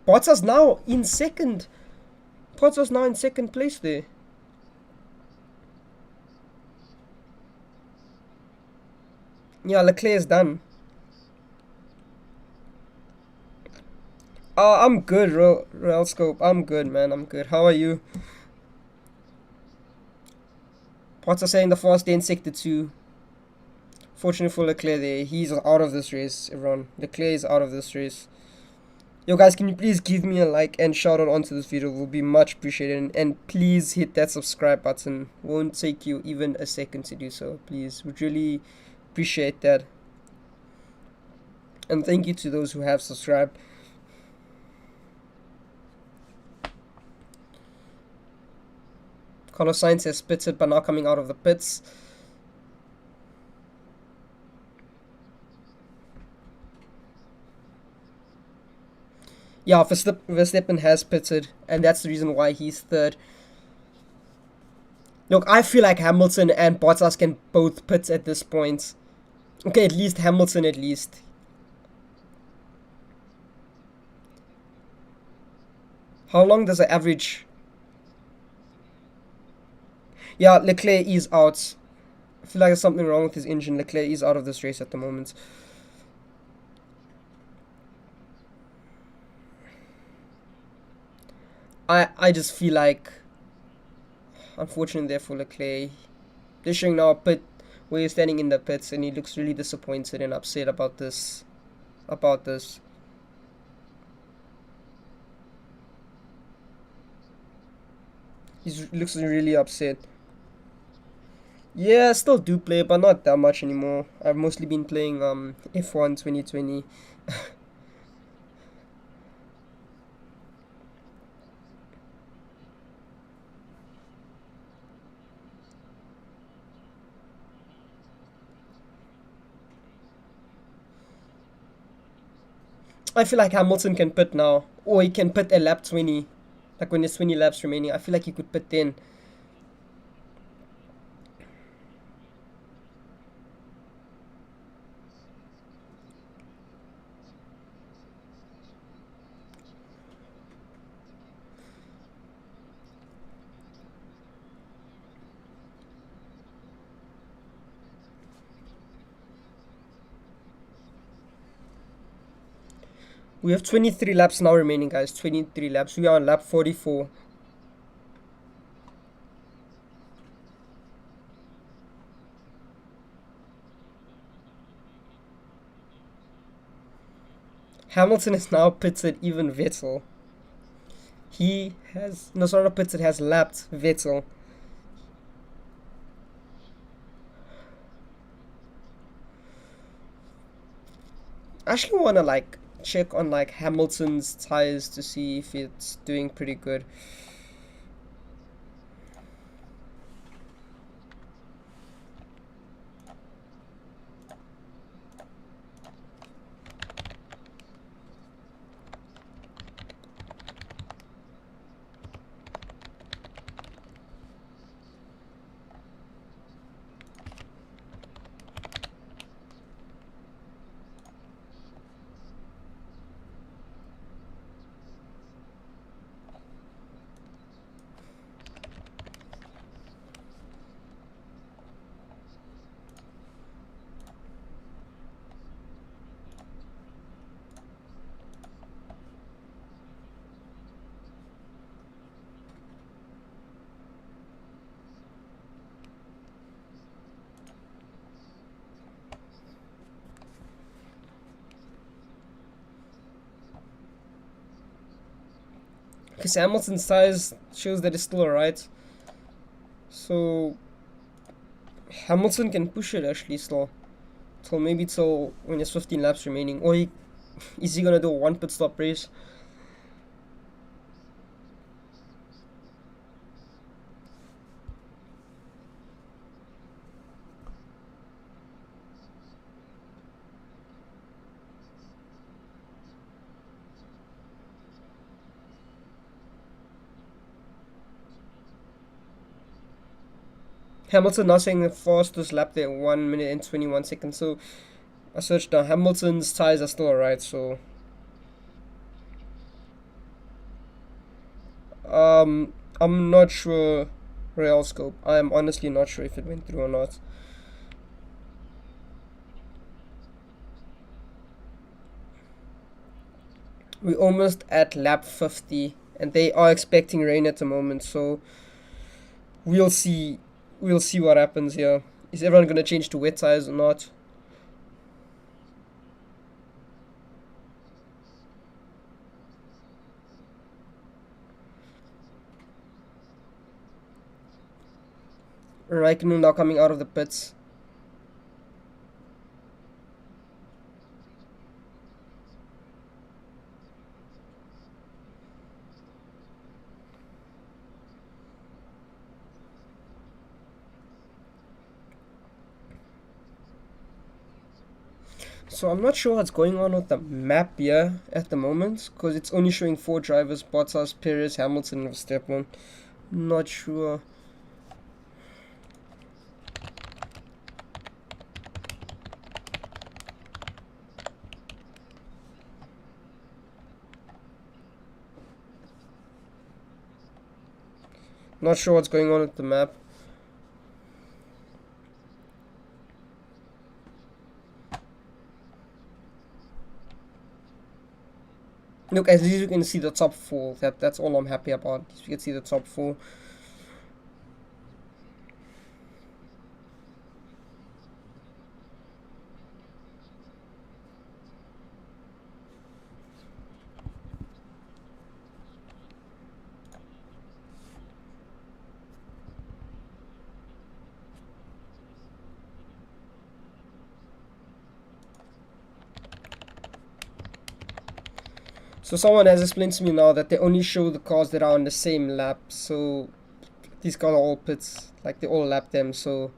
Bottas now in second. Bottas now in second place there. Yeah, Leclerc is done. I'm good, Real Scope. I'm good, man. I'm good. How are you? Bottas saying the fast day in sector 2. Fortunately for Leclerc there, he's out of this race, everyone. Leclerc is out of this race. Yo guys, can you please give me a like and shout out onto this video? It will be much appreciated. And please hit that subscribe button. Won't take you even a second to do so. Please, would really appreciate that. And thank you to those who have subscribed. Carlos Sainz has pitted but now coming out of the pits. Yeah, Verstappen has pitted, and that's the reason why he's third. Look, I feel like Hamilton and Bottas can both pit at this point. Okay, at least Hamilton, at least. How long does the average? Yeah, Leclerc is out. I feel like there's something wrong with his engine. Leclerc is out of this race at the moment. I just feel like, unfortunately there for Leclerc, they're showing now a pit where he's standing in the pits and he looks really disappointed and upset about this. He looks really upset. Yeah, I still do play, but not that much anymore. I've mostly been playing F1 2020. I feel like Hamilton can pit now, or he can pit at lap 20, like when there's 20 laps remaining. I feel like he could pit then. We have 23 laps now remaining, guys. 23 laps. We are on lap 44. Hamilton is now pitted even Vettel. He has, no, sorry, not pitted, has lapped Vettel. I actually want to like check on like Hamilton's tires to see if it's doing pretty good. Because Hamilton's size shows that it's still alright. So Hamilton can push it actually still. Till maybe till when there's 15 laps remaining. Or is he gonna do a one pit stop race? Hamilton now saying the fastest lap there, 1 minute and 21 seconds. So I searched now. Hamilton's tires are still alright. So I'm not sure. Real scope. I'm honestly not sure if it went through or not. We're almost at lap 50, and they are expecting rain at the moment. So we'll see. We'll see what happens here. Is everyone gonna change to wet tires or not? Raikkonen now coming out of the pits. So I'm not sure what's going on with the map here at the moment, because it's only showing 4 drivers: Bottas, Perez, Hamilton, and Verstappen. Not sure. Not sure what's going on with the map. Look, at least you can see the top 4. That's all I'm happy about. You can see the top 4. So someone has explained to me now that they only show the cars that are on the same lap. So these cars are all pits, like they all lap them. So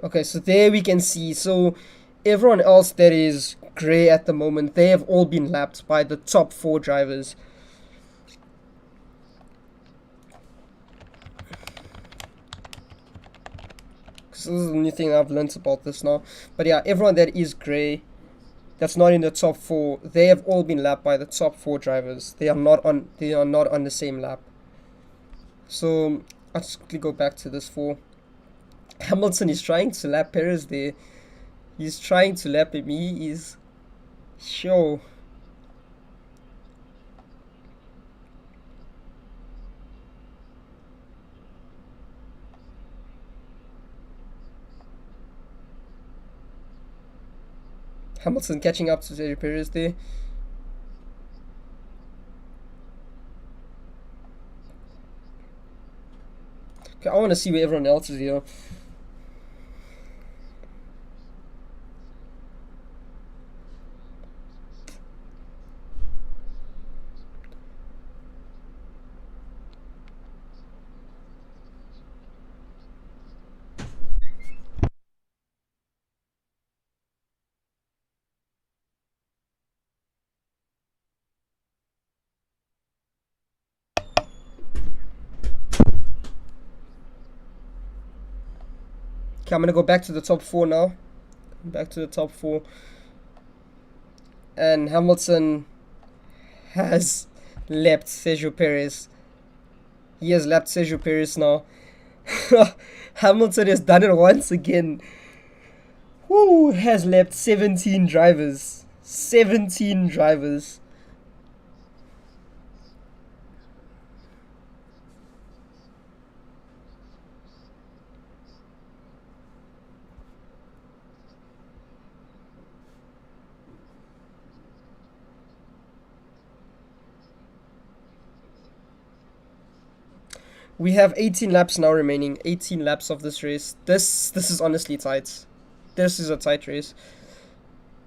okay, so there we can see. So everyone else that is grey at the moment, they have all been lapped by the top 4 drivers. So this is the new thing I've learned about this now. But yeah, everyone that is grey, that's not in the top 4, they have all been lapped by the top 4 drivers. They are not on. They are not on the same lap. So I'll just quickly go back to this 4. Hamilton is trying to lap Perez there. He's trying to lap him. He is sure. Hamilton catching up to Sergio Perez there. Okay, I want to see where everyone else is here. Okay, I'm gonna go back to the top 4 now. Back to the top 4. And Hamilton has lapped Sergio Perez. He has lapped Sergio Perez now. Hamilton has done it once again. Who has lapped 17 drivers? 17 drivers. We have 18 laps now remaining. 18 laps of this race. This is honestly tight. This is a tight race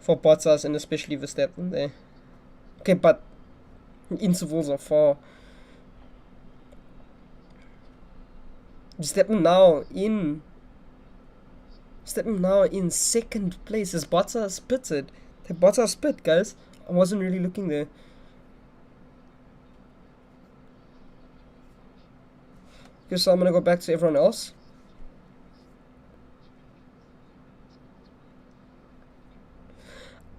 for Bottas and especially Verstappen there. Okay, but intervals are far. Stepping now in Stepping now in second place as Bottas pitted. The Bottas pit, guys. I wasn't really looking there. Okay, so I'm gonna go back to everyone else.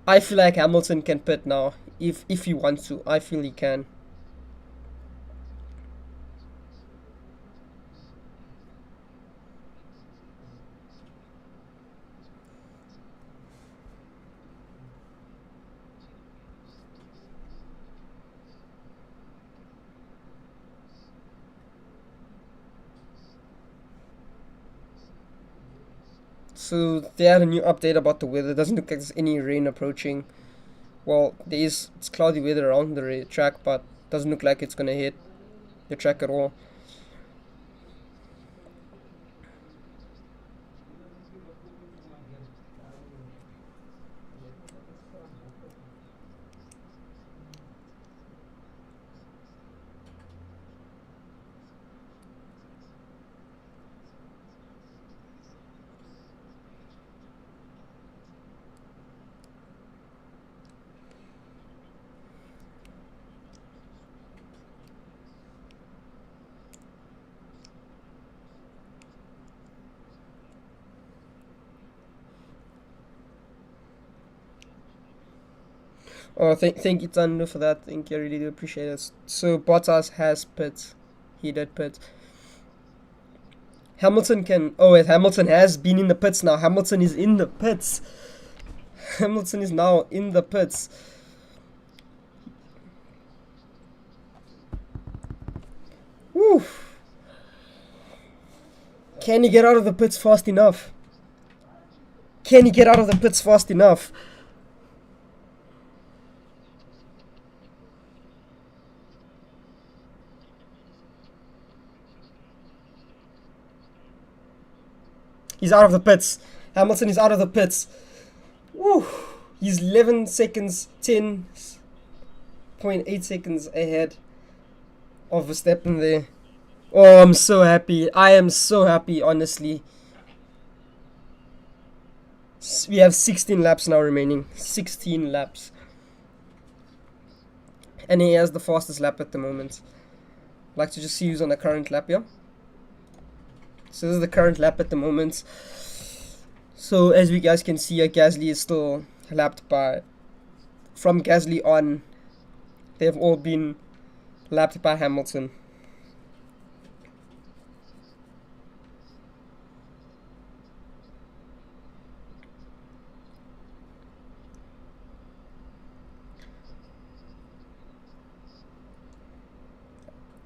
I feel like Hamilton can pit now. If he wants to. I feel he can. So they had a new update about the weather. Doesn't look like there's any rain approaching. Well, it's cloudy weather around the track, but doesn't look like it's gonna hit the track at all. Oh, thank you, Tando, for that. Thank you, I really do appreciate it. So Bottas has pit. He did pit. Hamilton can. Oh wait, Hamilton has been in the pits now. Hamilton is in the pits. Hamilton is now in the pits. Woo! Can he get out of the pits fast enough? Can he get out of the pits fast enough? He's out of the pits. Hamilton is out of the pits. Woo! He's 11 seconds, 10.8 seconds ahead of Verstappen there. Oh, I'm so happy. I am so happy, honestly. We have 16 laps now remaining. 16 laps. And he has the fastest lap at the moment. I'd like to just see who's on the current lap here. So this is the current lap at the moment. So as we guys can see, Gasly is still lapped by... From Gasly on, they've all been lapped by Hamilton.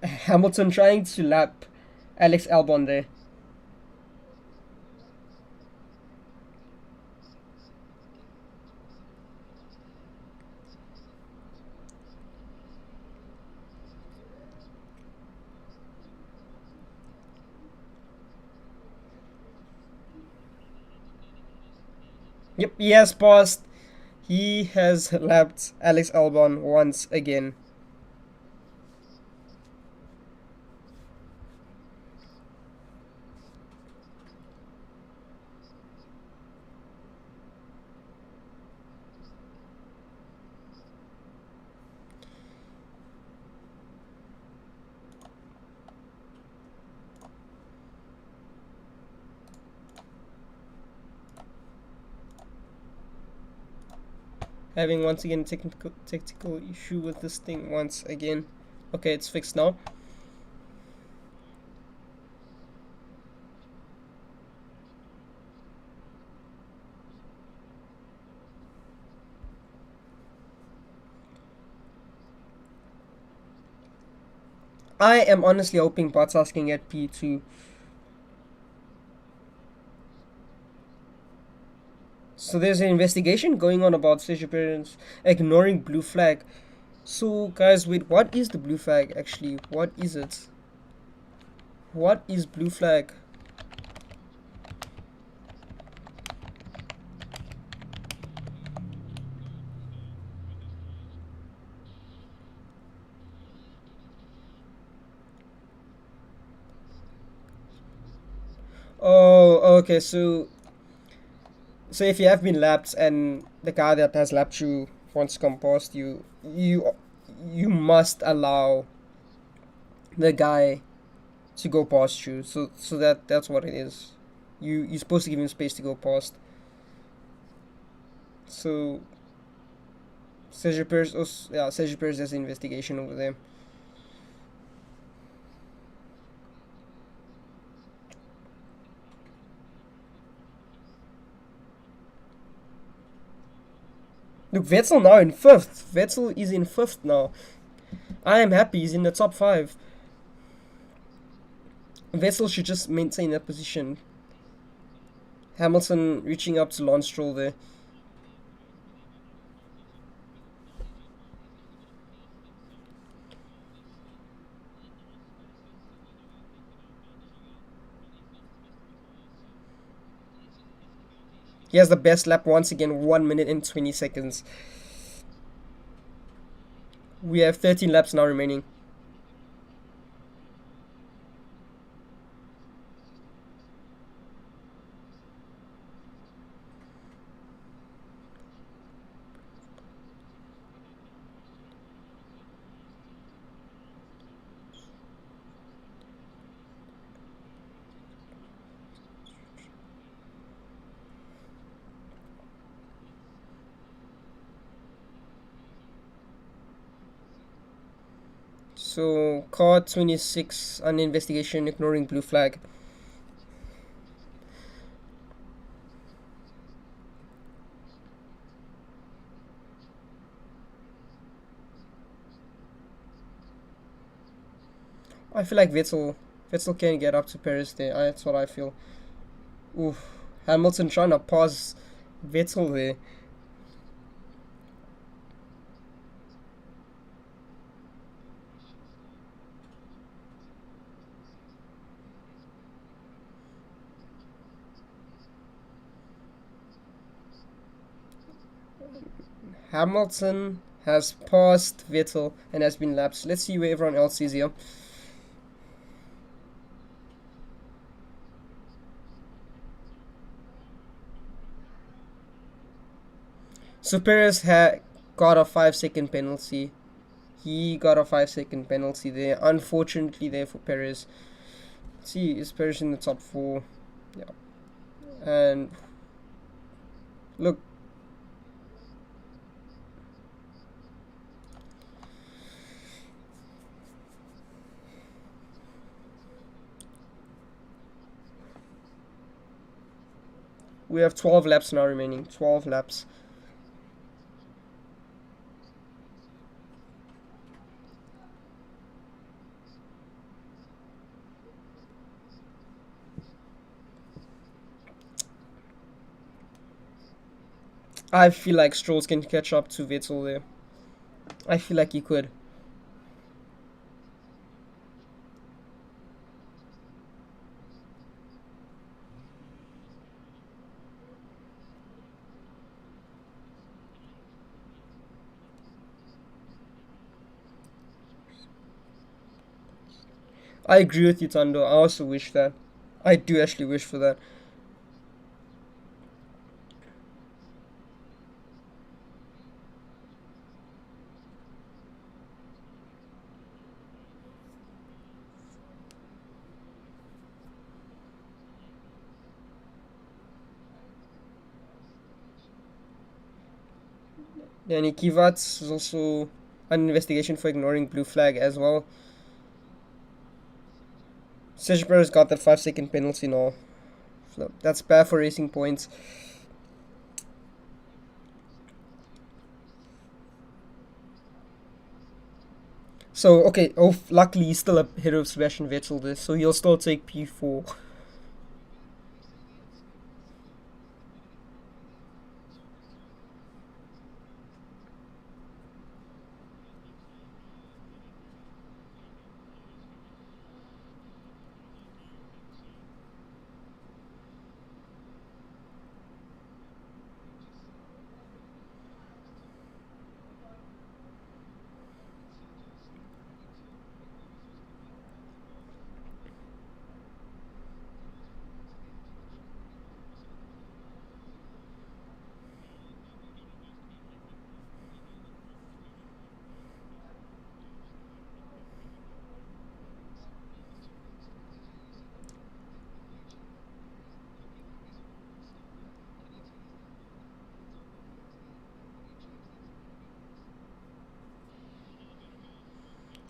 Hamilton trying to lap Alex Albon there. Yep, he has passed. He has lapped Alex Albon once again. Having once again technical issue with this thing once again. Okay, it's fixed now. I am honestly hoping Bottas can get P2. So there's an investigation going on about Sergio Perez ignoring blue flag. So guys, wait, what is the blue flag actually? What is it? What is blue flag? Oh, okay. So if you have been lapped and the car that has lapped you wants to come past you, you must allow the guy to go past you. So that's what it is. You're supposed to give him space to go past. So Sergio Perez, yeah, Sergio Perez has an investigation over there. Look, Vettel now in fifth. Vettel is in fifth now. I am happy he's in the top five. Vettel should just maintain that position. Hamilton reaching up to Lance Stroll there. He has the best lap once again, 1 minute and 20 seconds. We have 13 laps now remaining. So, car 26 under investigation, ignoring blue flag. I feel like Vettel can get up to Perez there. That's what I feel. Oof. Hamilton trying to pass Vettel there. Hamilton has passed Vettel and has been lapped. Let's see where everyone else is here. So Perez got a 5 second penalty. He got a 5 second penalty there. Unfortunately, there for Perez. Let's see, is Perez in the top four? Yeah. And look, we have 12 laps now remaining. 12 laps. I feel like Stroll can catch up to Vettel there. I feel like he could. I agree with you, Tando. I also wish that. I do actually wish for that. Danny Kvyat is also an investigation for ignoring blue flag as well. Sergio Perez got that 5 second penalty now. So that's bad for racing points. So okay, oh, luckily he's still ahead of Sebastian Vettel there, so he'll still take P4.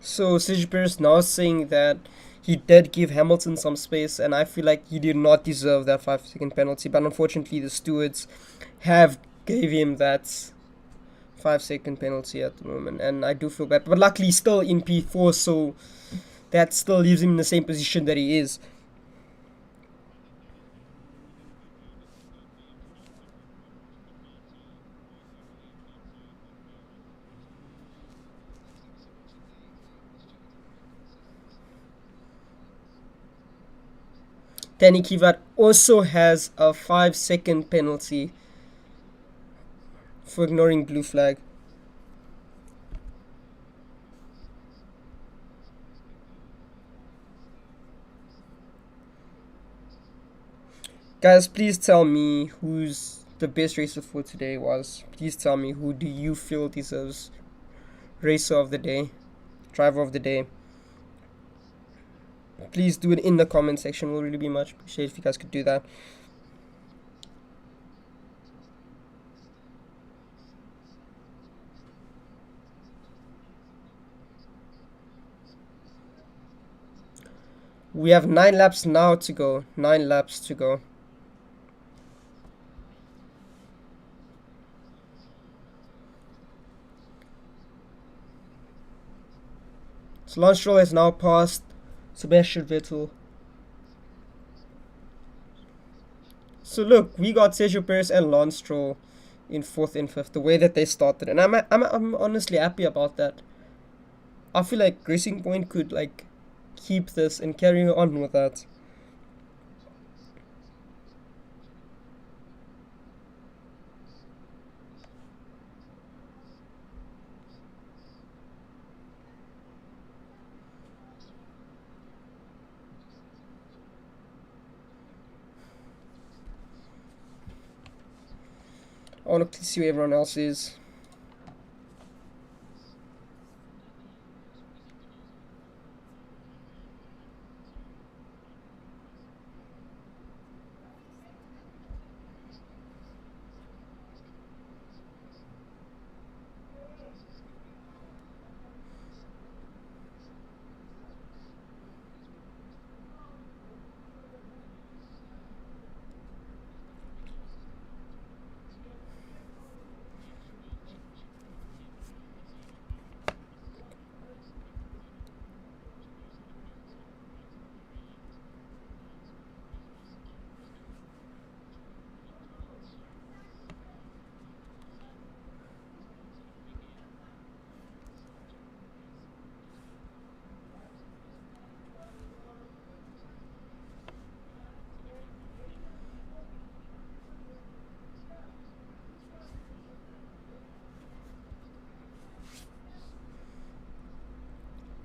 So Sergio Perez now saying that he did give Hamilton some space, and I feel like he did not deserve that 5 second penalty. But unfortunately, the stewards have gave him that 5 second penalty at the moment, and I do feel bad. But luckily, he's still in P4, so that still leaves him in the same position that he is. Danny Kivat also has a 5 second penalty for ignoring blue flag. Guys, please tell me who's the best racer for today was. Please tell me who do you feel deserves racer of the day, driver of the day. Please do it in the comment section. Will really be much appreciated if you guys could do that. We have 9 laps now to go. 9 laps to go. So Lance Stroll has now passed Sebastian Vettel. So look, we got Sergio Perez and Lance Stroll in 4th and 5th, the way that they started. And I'm honestly happy about that. I feel like Racing Point could like keep this and carry on with that. I want to see where everyone else is.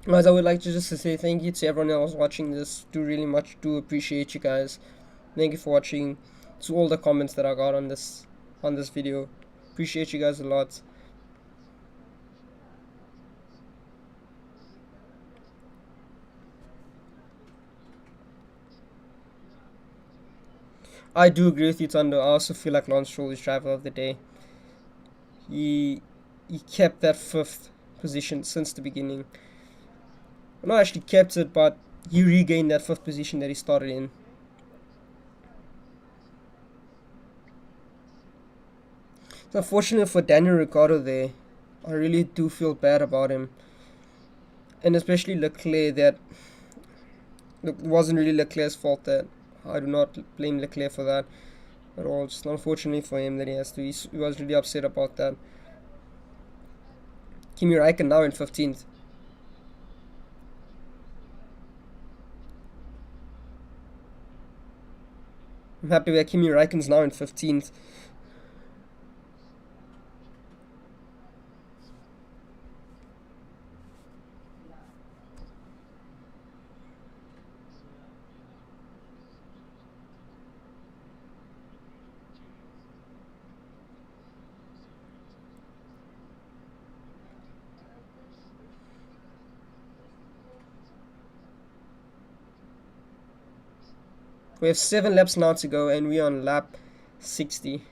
Guys, I would like to just to say thank you to everyone else watching this. Do appreciate you guys. Thank you for watching. To all the comments that I got on this video. Appreciate you guys a lot. I do agree with you, Thunder. I also feel like Lance Stroll is driver of the day. He he kept that 5th position since the beginning. Not actually kept it, but he regained that 5th position that he started in. It's unfortunate for Daniel Ricciardo there. I really do feel bad about him. And especially Leclerc, that it wasn't really Leclerc's fault. That I do not blame Leclerc for that at all. Just unfortunately for him that he has to. He was really upset about that. Kimi Räikkönen now in 15th. I'm happy that Kimi Räikkönen's now in 15th. We have 7 laps now to go, and we're on lap 60.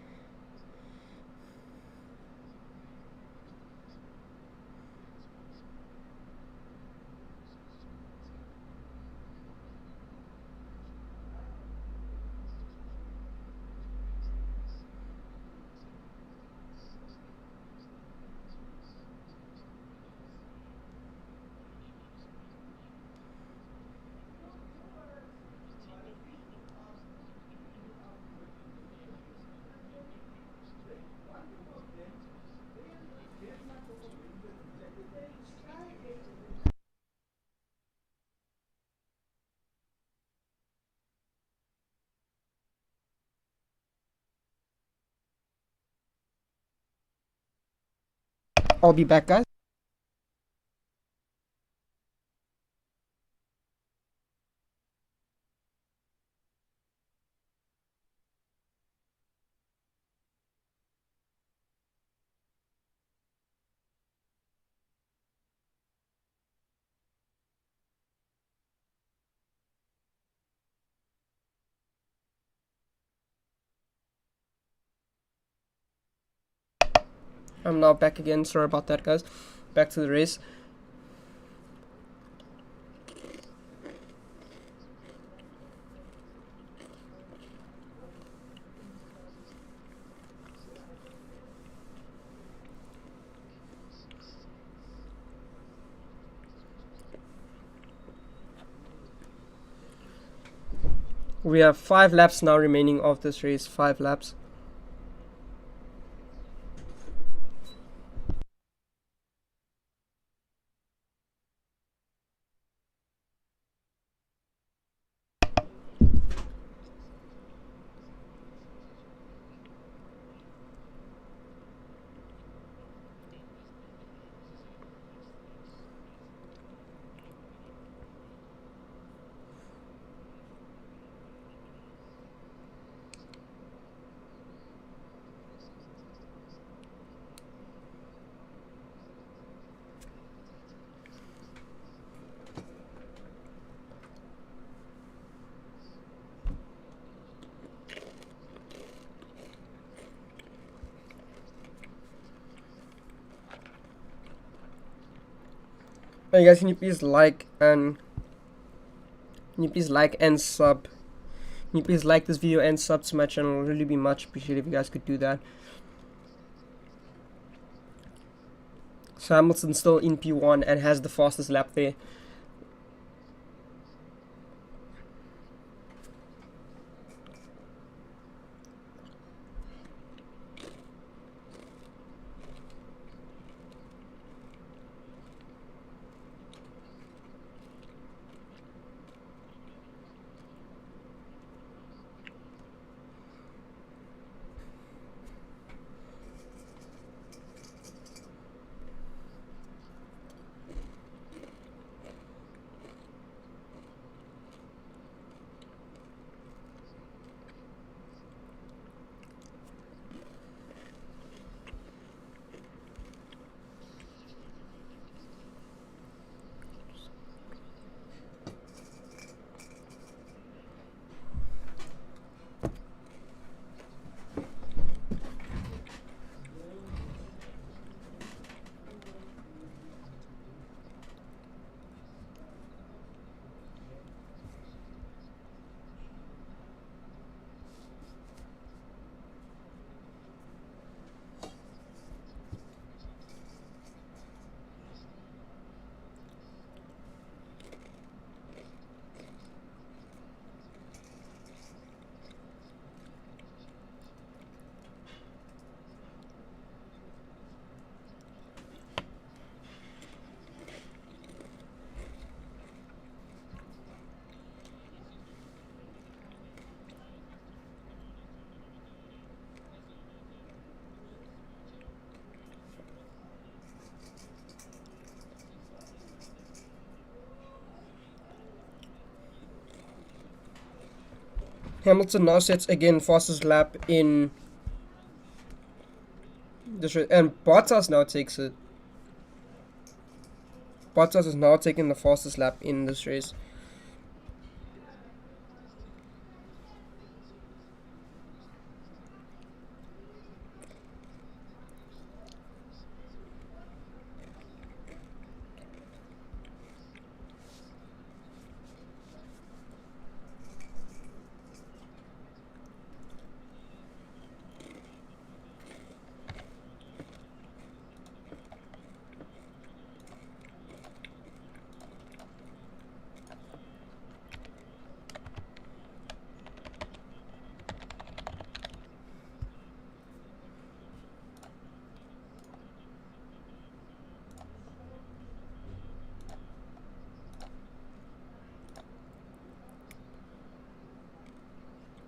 I'll be back, guys. I'm now back again. Sorry about that, guys. Back to the race. We have 5 laps now remaining of this race. 5 laps. Hey guys, can you please like and sub? Can you please like this video and sub to my channel? It would really be much appreciated if you guys could do that. So Hamilton's still in P1 and has the fastest lap there. Hamilton now sets again fastest lap in this race, and Bottas now takes it. Bottas is now taking the fastest lap in this race.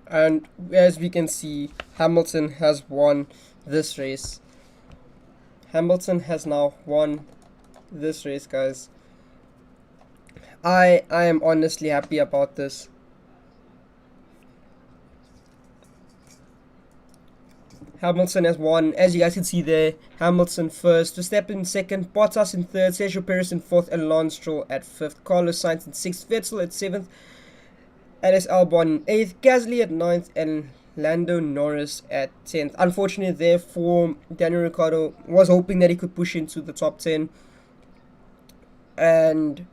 And as we can see, Hamilton has won this race. Hamilton has now won this race, guys. I am honestly happy about this. Hamilton has won, as you guys can see there. Hamilton first, Verstappen second, Bottas in third, Sergio Perez in fourth, and Lance Stroll at fifth, Carlos Sainz in sixth, Vettel at seventh, Alex Albon in eighth, Gasly at ninth, and Lando Norris at 10th. Unfortunately, therefore, Daniel Ricciardo was hoping that he could push into the top 10, and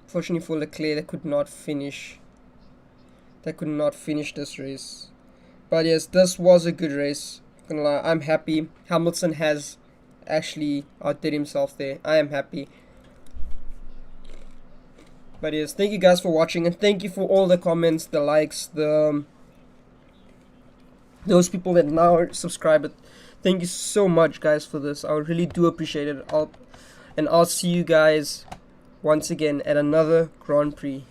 fortunately for Leclerc, that could not finish this race. But yes, this was a good race. Not gonna lie, I'm happy. Hamilton has actually outdid himself there. I am happy. But yes, thank you guys for watching, and thank you for all the comments, the likes, those people that now are subscribed. Thank you so much, guys, for this. I really do appreciate it. I'll see you guys once again at another Grand Prix.